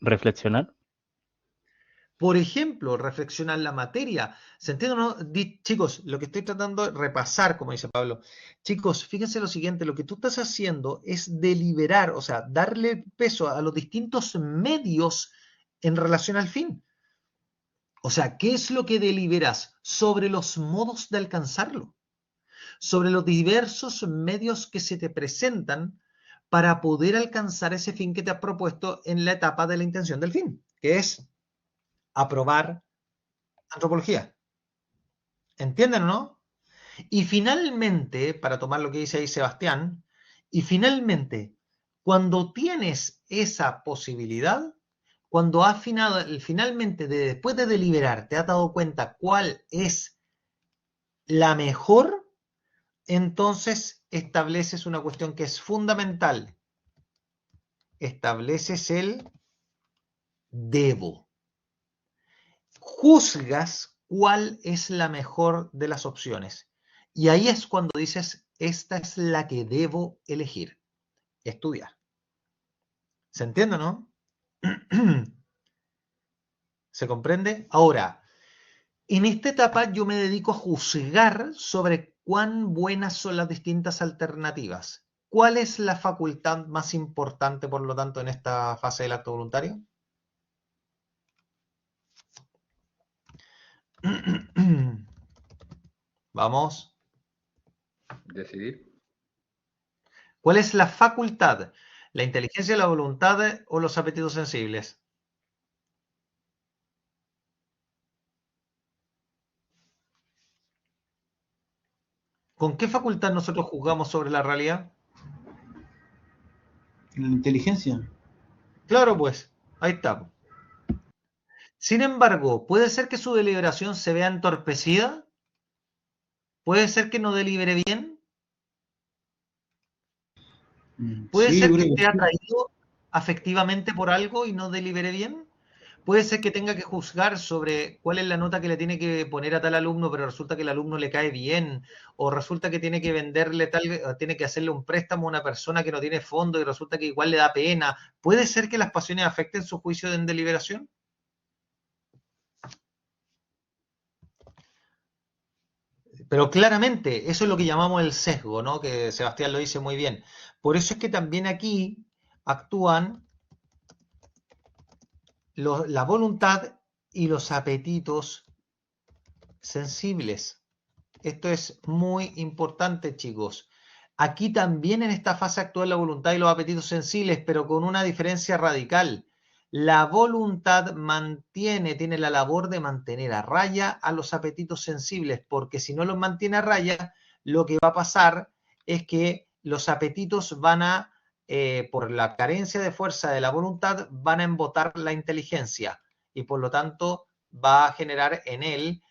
Reflexionar. Por ejemplo, reflexionar la materia. ¿Se entiende o no? Chicos, lo que estoy tratando de repasar, como dice Pablo. Chicos, fíjense lo siguiente, lo que tú estás haciendo es deliberar, o sea, darle peso a los distintos medios en relación al fin. O sea, ¿qué es lo que deliberas? Sobre los modos de alcanzarlo, sobre los diversos medios que se te presentan para poder alcanzar ese fin que te has propuesto en la etapa de la intención del fin, que es aprobar antropología. ¿Entienden o no? Y finalmente, para tomar lo que dice ahí Sebastián, y finalmente, cuando tienes esa posibilidad, cuando has finalmente, después de deliberar, te has dado cuenta cuál es la mejor, entonces estableces una cuestión que es fundamental. Estableces el debo. Juzgas cuál es la mejor de las opciones. Y ahí es cuando dices, esta es la que debo elegir. Estudiar. ¿Se entiende, no? ¿Se comprende? Ahora, en esta etapa yo me dedico a juzgar sobre cuán buenas son las distintas alternativas. ¿Cuál es la facultad más importante, por lo tanto, en esta fase del acto voluntario? Vamos. Decidir. ¿Cuál es la facultad? ¿La inteligencia, la voluntad o los apetitos sensibles? ¿Con qué facultad nosotros juzgamos sobre la realidad? La inteligencia. Claro, pues, ahí está. Sin embargo, ¿puede ser que su deliberación se vea entorpecida? ¿Puede ser que no delibere bien? ¿Puede Sí, ser yo que creo que esté sí. atraído afectivamente por algo y no delibere bien? Puede ser que tenga que juzgar sobre cuál es la nota que le tiene que poner a tal alumno, pero resulta que el alumno le cae bien, o resulta que tiene que venderle tiene que hacerle un préstamo a una persona que no tiene fondo y resulta que igual le da pena. ¿Puede ser que las pasiones afecten su juicio en deliberación? Pero claramente, eso es lo que llamamos el sesgo, ¿no? Que Sebastián lo dice muy bien. Por eso es que también aquí actúan la voluntad y los apetitos sensibles. Esto es muy importante, chicos. Aquí también en esta fase actúa la voluntad y los apetitos sensibles, pero con una diferencia radical. La voluntad tiene la labor de mantener a raya a los apetitos sensibles, porque si no los mantiene a raya, lo que va a pasar es que los apetitos van a, por la carencia de fuerza de la voluntad, van a embotar la inteligencia y por lo tanto va a generar en el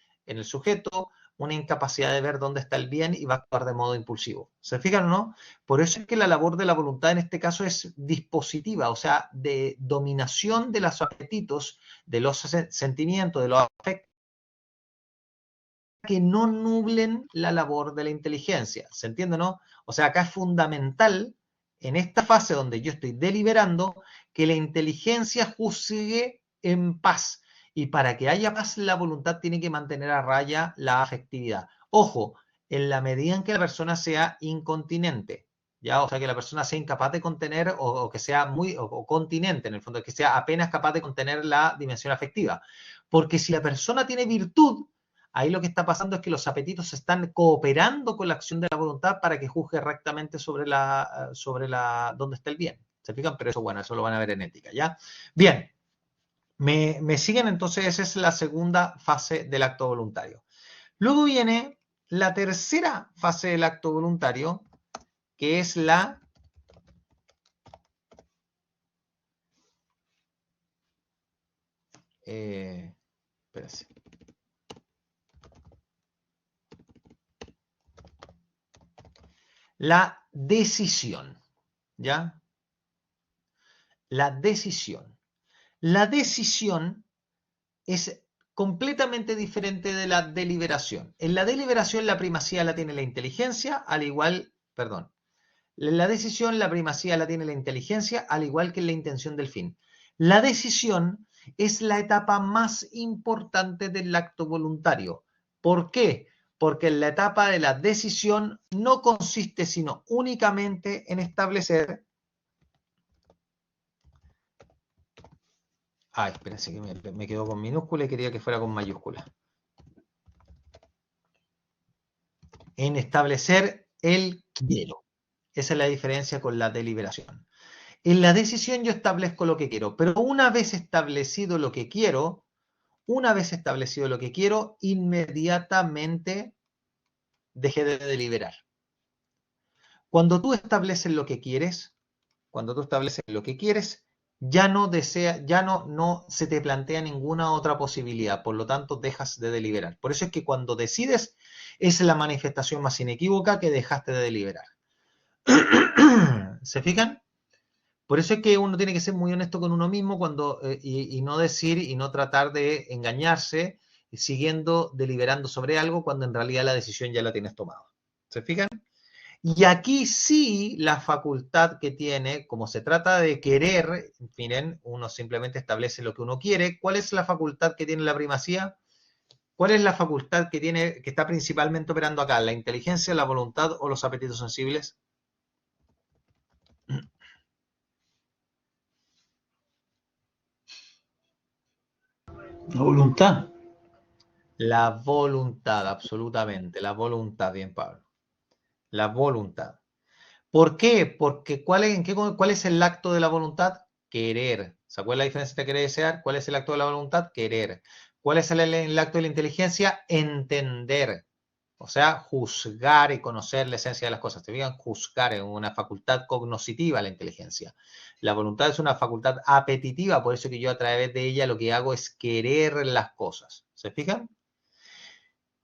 sujeto, una incapacidad de ver dónde está el bien y va a actuar de modo impulsivo. ¿Se fijan o no? Por eso es que la labor de la voluntad en este caso es dispositiva, o sea, de dominación de los apetitos, de los sentimientos, de los afectos, que no nublen la labor de la inteligencia. ¿Se entiende o no? O sea, acá es fundamental, en esta fase donde yo estoy deliberando, que la inteligencia juzgue en paz. Y para que haya paz, la voluntad tiene que mantener a raya la afectividad. Ojo, en la medida en que la persona sea incontinente, ¿ya? O sea, que la persona sea incapaz de contener o que sea o continente, en el fondo, que sea apenas capaz de contener la dimensión afectiva. Porque si la persona tiene virtud, ahí lo que está pasando es que los apetitos están cooperando con la acción de la voluntad para que juzgue rectamente sobre dónde está el bien. ¿Se fijan? Pero eso, bueno, eso lo van a ver en ética, ¿ya? Bien. ¿Me siguen? Entonces esa es la segunda fase del acto voluntario. Luego viene la tercera fase del acto voluntario, que es la espérense. La decisión, ¿ya? La decisión. La decisión es completamente diferente de la deliberación. En la deliberación la primacía la tiene la inteligencia, en la decisión la primacía la tiene la inteligencia, al igual que en la intención del fin. La decisión es la etapa más importante del acto voluntario. ¿Por qué? Porque en la etapa de la decisión no consiste sino únicamente en establecer... espérense que me quedó con minúscula y quería que fuera con mayúscula. En establecer el quiero. Esa es la diferencia con la deliberación. En la decisión yo establezco lo que quiero, pero una vez establecido lo que quiero, inmediatamente dejé de deliberar. Cuando tú estableces lo que quieres, ya no se te plantea ninguna otra posibilidad, por lo tanto dejas de deliberar. Por eso es que cuando decides es la manifestación más inequívoca que dejaste de deliberar. ¿Se fijan? Por eso es que uno tiene que ser muy honesto con uno mismo y no decir y no tratar de engañarse deliberando sobre algo cuando en realidad la decisión ya la tienes tomada. ¿Se fijan? Y aquí sí la facultad que tiene, como se trata de querer, miren, uno simplemente establece lo que uno quiere. ¿Cuál es la facultad que tiene la primacía? ¿Cuál es la facultad que está principalmente operando acá? ¿La inteligencia, la voluntad o los apetitos sensibles? La voluntad. La voluntad, absolutamente. La voluntad, bien, Pablo. La voluntad. ¿Por qué? Porque ¿cuál es el acto de la voluntad? Querer. ¿Se acuerdan la diferencia entre querer y desear? ¿Cuál es el acto de la voluntad? Querer. ¿Cuál es el acto de la inteligencia? Entender. O sea, juzgar y conocer la esencia de las cosas. ¿Te fijan? Juzgar es una facultad cognoscitiva la inteligencia. La voluntad es una facultad apetitiva, por eso que yo a través de ella lo que hago es querer las cosas. ¿Se fijan?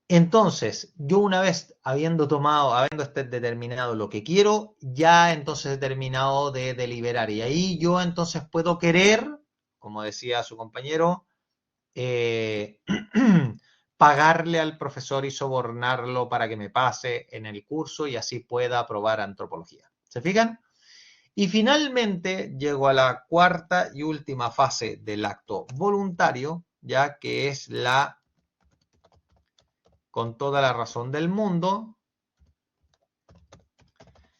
Entonces, yo una vez habiendo determinado lo que quiero, ya entonces he terminado de deliberar. Y ahí yo entonces puedo querer como decía su compañero, pagarle al profesor y sobornarlo para que me pase en el curso y así pueda aprobar antropología. ¿Se fijan? Y finalmente llego a la cuarta y última fase del acto voluntario, ya que es la, con toda la razón del mundo,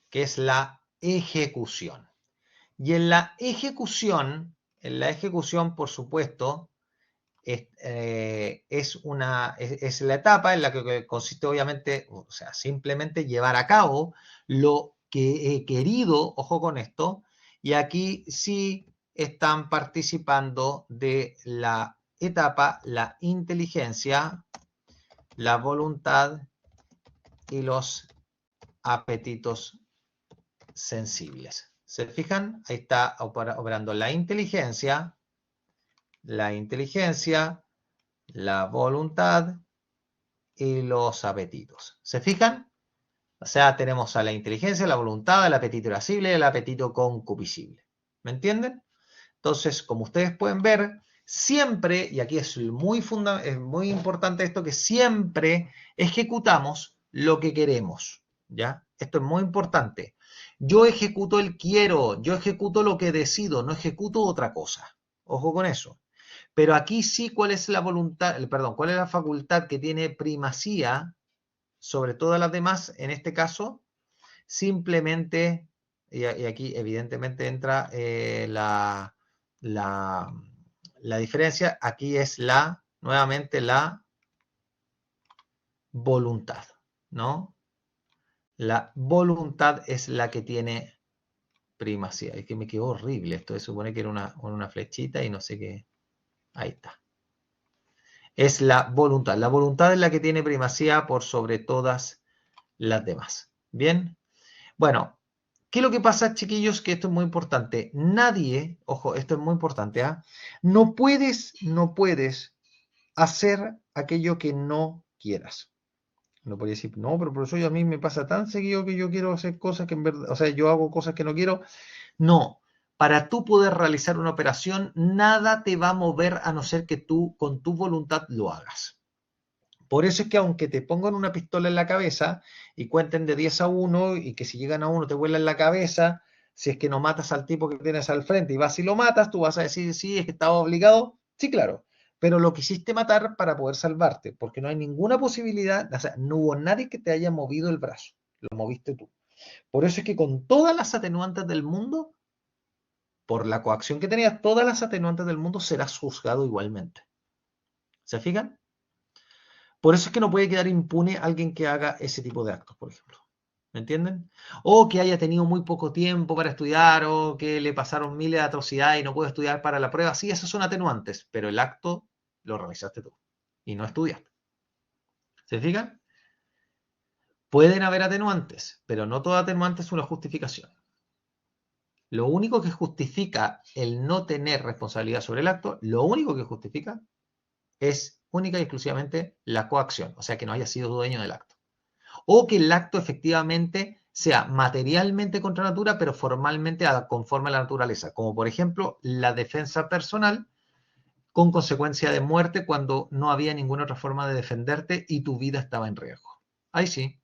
que es la ejecución. Y en la ejecución, por supuesto, es la etapa en la que consiste obviamente, o sea, simplemente llevar a cabo lo que he querido, ojo con esto, y aquí sí están participando de la etapa la inteligencia, la voluntad y los apetitos sensibles. ¿Se fijan? Ahí está operando la inteligencia, la voluntad y los apetitos. ¿Se fijan? O sea, tenemos a la inteligencia, la voluntad, el apetito irascible y el apetito concupiscible. ¿Me entienden? Entonces, como ustedes pueden ver, siempre, y aquí es muy importante esto, que siempre ejecutamos lo que queremos. ¿Ya? Esto es muy importante. Yo ejecuto el quiero, yo ejecuto lo que decido, no ejecuto otra cosa. Ojo con eso. Pero aquí sí, ¿cuál es la voluntad? Perdón, ¿cuál es la facultad que tiene primacía sobre todas las demás? En este caso, simplemente, y aquí evidentemente entra la diferencia, aquí es nuevamente la voluntad, ¿no? La voluntad es la que tiene primacía. Es que me quedó horrible esto, se supone que era una flechita y no sé qué. Ahí está. Es la voluntad. La voluntad es la que tiene primacía por sobre todas las demás. ¿Bien? Bueno, ¿qué es lo que pasa, chiquillos? Que esto es muy importante. Nadie, ojo, esto es muy importante, ¿ah? No puedes hacer aquello que no quieras. No podría decir, no, pero profesor, a mí me pasa tan seguido que yo quiero hacer cosas que en verdad, o sea, yo hago cosas que no quiero. No. Para tú poder realizar una operación, nada te va a mover a no ser que tú, con tu voluntad, lo hagas. Por eso es que aunque te pongan una pistola en la cabeza y cuenten de 10 a 1 y que si llegan a 1 te vuelan la cabeza, si es que no matas al tipo que tienes al frente y vas y lo matas, tú vas a decir, sí, es que estaba obligado. Sí, claro. Pero lo quisiste matar para poder salvarte, porque no hay ninguna posibilidad, o sea, no hubo nadie que te haya movido el brazo. Lo moviste tú. Por eso es que con todas las atenuantes del mundo, por la coacción que tenías, todas las atenuantes del mundo, serás juzgado igualmente. ¿Se fijan? Por eso es que no puede quedar impune alguien que haga ese tipo de actos, por ejemplo. ¿Me entienden? O que haya tenido muy poco tiempo para estudiar, o que le pasaron miles de atrocidades y no puede estudiar para la prueba. Sí, esos son atenuantes, pero el acto lo realizaste tú y no estudiaste. ¿Se fijan? Pueden haber atenuantes, pero no todo atenuante es una justificación. Lo único que justifica el no tener responsabilidad sobre el acto, lo único que justifica es única y exclusivamente la coacción, o sea, que no haya sido dueño del acto. O que el acto efectivamente sea materialmente contra natura, pero formalmente conforme a la naturaleza, como por ejemplo la defensa personal con consecuencia de muerte cuando no había ninguna otra forma de defenderte y tu vida estaba en riesgo. Ahí sí,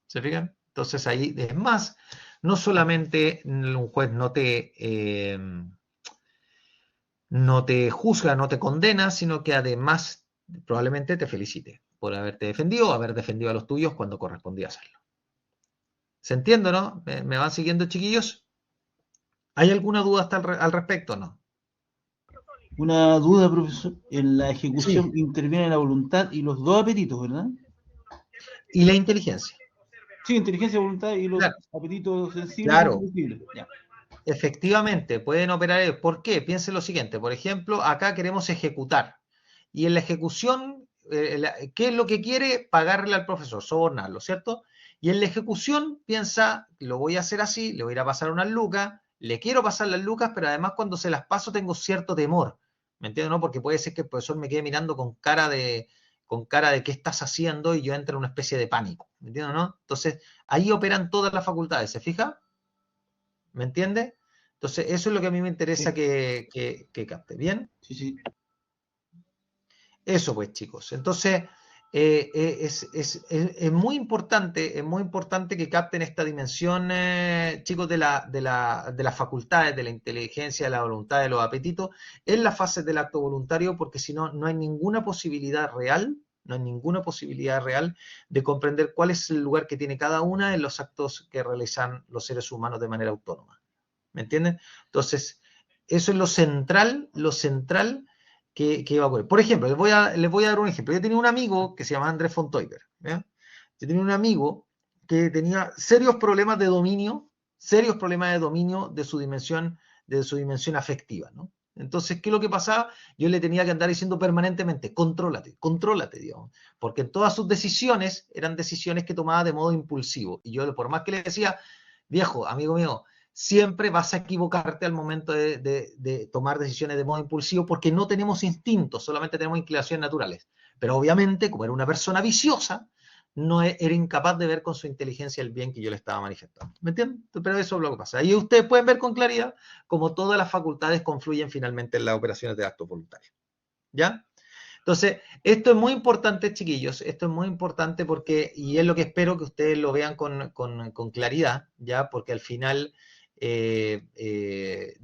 ¿se fijan? Entonces ahí es más, no solamente un juez no te juzga, no te condena, sino que además probablemente te felicite por haberte defendido o haber defendido a los tuyos cuando correspondía hacerlo. ¿Se entiende, no? ¿Me van siguiendo, chiquillos? ¿Hay alguna duda hasta al respecto o no? Una duda, profesor. En la ejecución Sí. interviene la voluntad y los dos apetitos, ¿verdad? Y la inteligencia. Sí, inteligencia, voluntad y los Claro. apetitos sensibles. Claro. Ya. Efectivamente, pueden operar. ¿Por qué? Piensen lo siguiente. Por ejemplo, acá queremos ejecutar. Y en la ejecución, ¿qué es lo que quiere? Pagarle al profesor, sobornarlo, ¿cierto? Y en la ejecución piensa, lo voy a hacer así, le voy a ir a pasar unas lucas, le quiero pasar las lucas, pero además cuando se las paso tengo cierto temor. ¿Me entiendes? ¿No? Porque puede ser que el profesor me quede mirando con cara de qué estás haciendo y yo entre en una especie de pánico. ¿Me entiendes? ¿No? Entonces, ahí operan todas las facultades, ¿se fija? ¿Me entiende? Entonces, eso es lo que a mí me interesa Sí. que capte. ¿Bien? Sí, sí. Eso pues, chicos. Entonces, es muy importante que capten esta dimensión, chicos, de las facultades, de la inteligencia, de la voluntad, de los apetitos, en la fase del acto voluntario, porque si no, no hay ninguna posibilidad real, de comprender cuál es el lugar que tiene cada una en los actos que realizan los seres humanos de manera autónoma. ¿Me entienden? Entonces, eso es lo central que va a ocurrir. Por ejemplo, les voy a dar un ejemplo. Yo tenía un amigo que se llama Andrés von Teuber. ¿Ya? Yo tenía un amigo que tenía serios problemas de dominio de su dimensión afectiva, ¿no? Entonces, ¿qué es lo que pasaba? Yo le tenía que andar diciendo permanentemente, contrólate, digamos, porque todas sus decisiones eran decisiones que tomaba de modo impulsivo. Y yo, por más que le decía, viejo, amigo mío, siempre vas a equivocarte al momento de tomar decisiones de modo impulsivo porque no tenemos instintos, solamente tenemos inclinaciones naturales. Pero obviamente, como era una persona viciosa, no era incapaz de ver con su inteligencia el bien que yo le estaba manifestando. ¿Me entienden? Pero eso es lo que pasa. Y ustedes pueden ver con claridad cómo todas las facultades confluyen finalmente en las operaciones de acto voluntario. ¿Ya? Entonces, esto es muy importante, chiquillos, esto es muy importante porque, y es lo que espero que ustedes lo vean con claridad, ¿ya? Porque al final de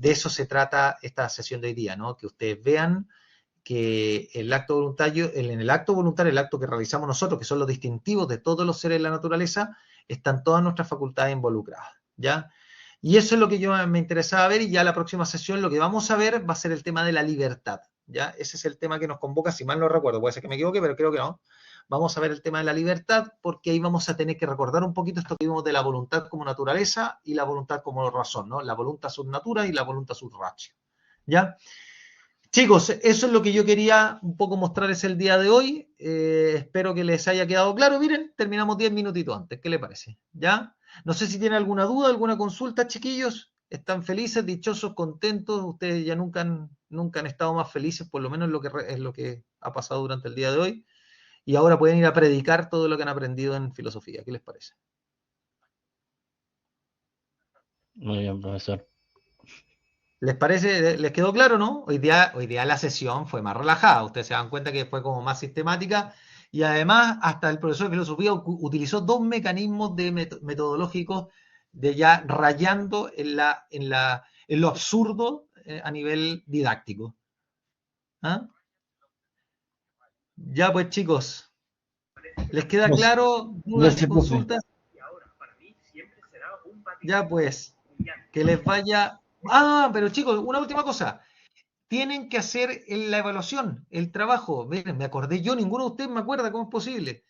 eso se trata esta sesión de hoy día, ¿no? Que ustedes vean que el acto voluntario, en el acto voluntario, el acto que realizamos nosotros, que son los distintivos de todos los seres de la naturaleza, están todas nuestras facultades involucradas, ¿ya? Y eso es lo que yo me interesaba ver, y ya la próxima sesión lo que vamos a ver va a ser el tema de la libertad, ¿ya? Ese es el tema que nos convoca, si mal no recuerdo, puede ser que me equivoque, pero creo que no. Vamos a ver el tema de la libertad, porque ahí vamos a tener que recordar un poquito esto que vimos de la voluntad como naturaleza y la voluntad como razón, ¿no? La voluntad sub natura y la voluntad sub ratio, ¿ya? Chicos, eso es lo que yo quería un poco mostrarles el día de hoy. Espero que les haya quedado claro. Miren, terminamos 10 minutitos antes. ¿Qué les parece? ¿Ya? No sé si tienen alguna duda, alguna consulta, chiquillos. ¿Están felices, dichosos, contentos? Ustedes ya nunca han estado más felices, por lo menos es lo que ha pasado durante el día de hoy. Y ahora pueden ir a predicar todo lo que han aprendido en filosofía. ¿Qué les parece? Muy bien, profesor. ¿Les parece? ¿Les quedó claro, no? Hoy día la sesión fue más relajada. Ustedes se dan cuenta que fue como más sistemática. Y además, hasta el profesor de filosofía utilizó dos mecanismos metodológicos de ya rayando en lo absurdo a nivel didáctico. ¿Ah? Ya pues, chicos, ¿les queda Gracias. claro? ¿Dudas, Gracias, profe. consultas? Ya pues, que les vaya... Ah, pero chicos, una última cosa. Tienen que hacer la evaluación, el trabajo. Miren, me acordé yo, ninguno de ustedes me acuerda cómo es posible.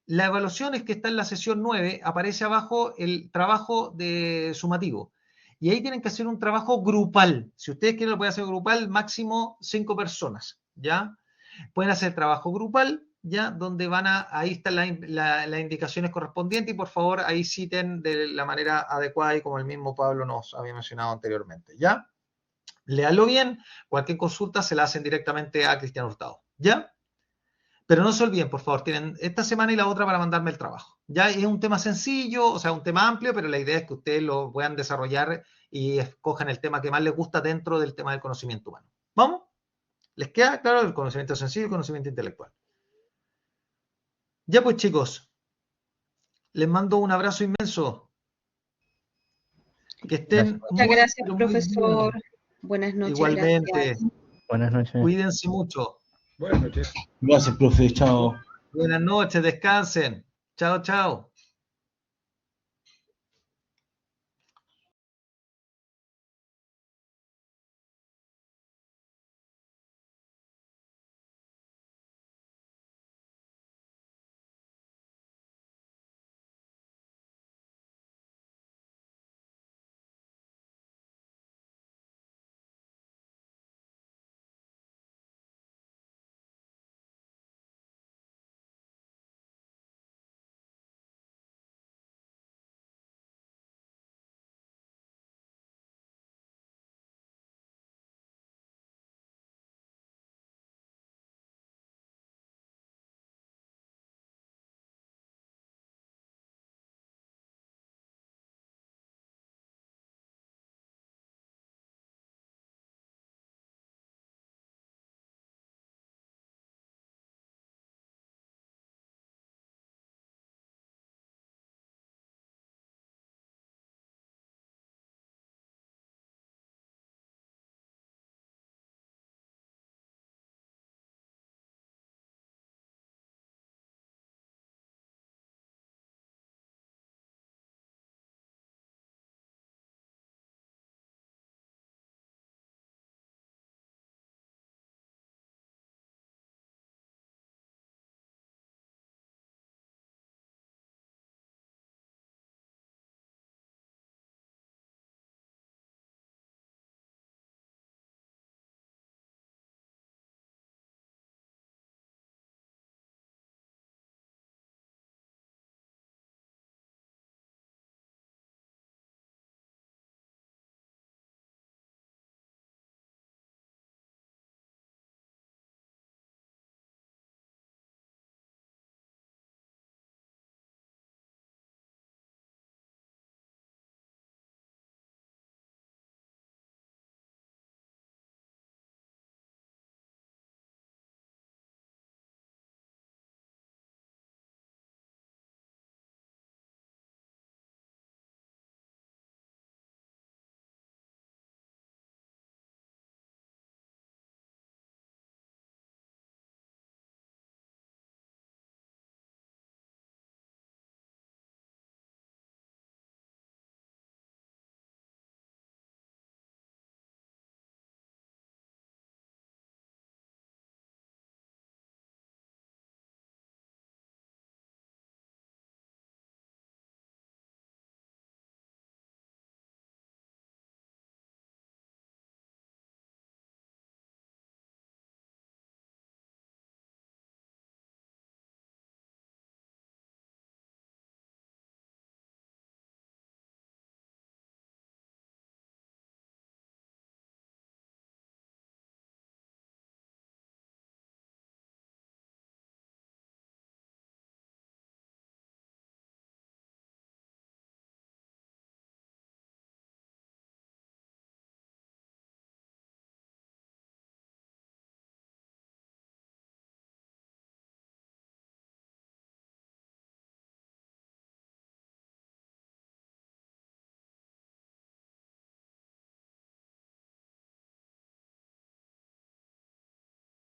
La evaluación es que está en la sesión 9, aparece abajo el trabajo de sumativo. Y ahí tienen que hacer un trabajo grupal. Si ustedes quieren, lo pueden hacer grupal, máximo 5 personas, ¿ya? Pueden hacer trabajo grupal, ¿ya? Donde ahí están las indicaciones correspondientes y por favor ahí citen de la manera adecuada y como el mismo Pablo nos había mencionado anteriormente, ¿ya? Léalo bien, cualquier consulta se la hacen directamente a Cristian Hurtado, ¿ya? Pero no se olviden, por favor, tienen esta semana y la otra para mandarme el trabajo. Ya es un tema sencillo, o sea, un tema amplio, pero la idea es que ustedes lo puedan desarrollar y escojan el tema que más les gusta dentro del tema del conocimiento humano. ¿Vamos? ¿Les queda claro el conocimiento sencillo y el conocimiento intelectual? Ya pues, chicos, les mando un abrazo inmenso. Que estén Muchas muy, gracias, pero muy profesor. bien. Buenas noches. Igualmente. Gracias. Buenas noches. Cuídense mucho. Buenas noches. Gracias, profe. Chao. Buenas noches, descansen. Chao, chao.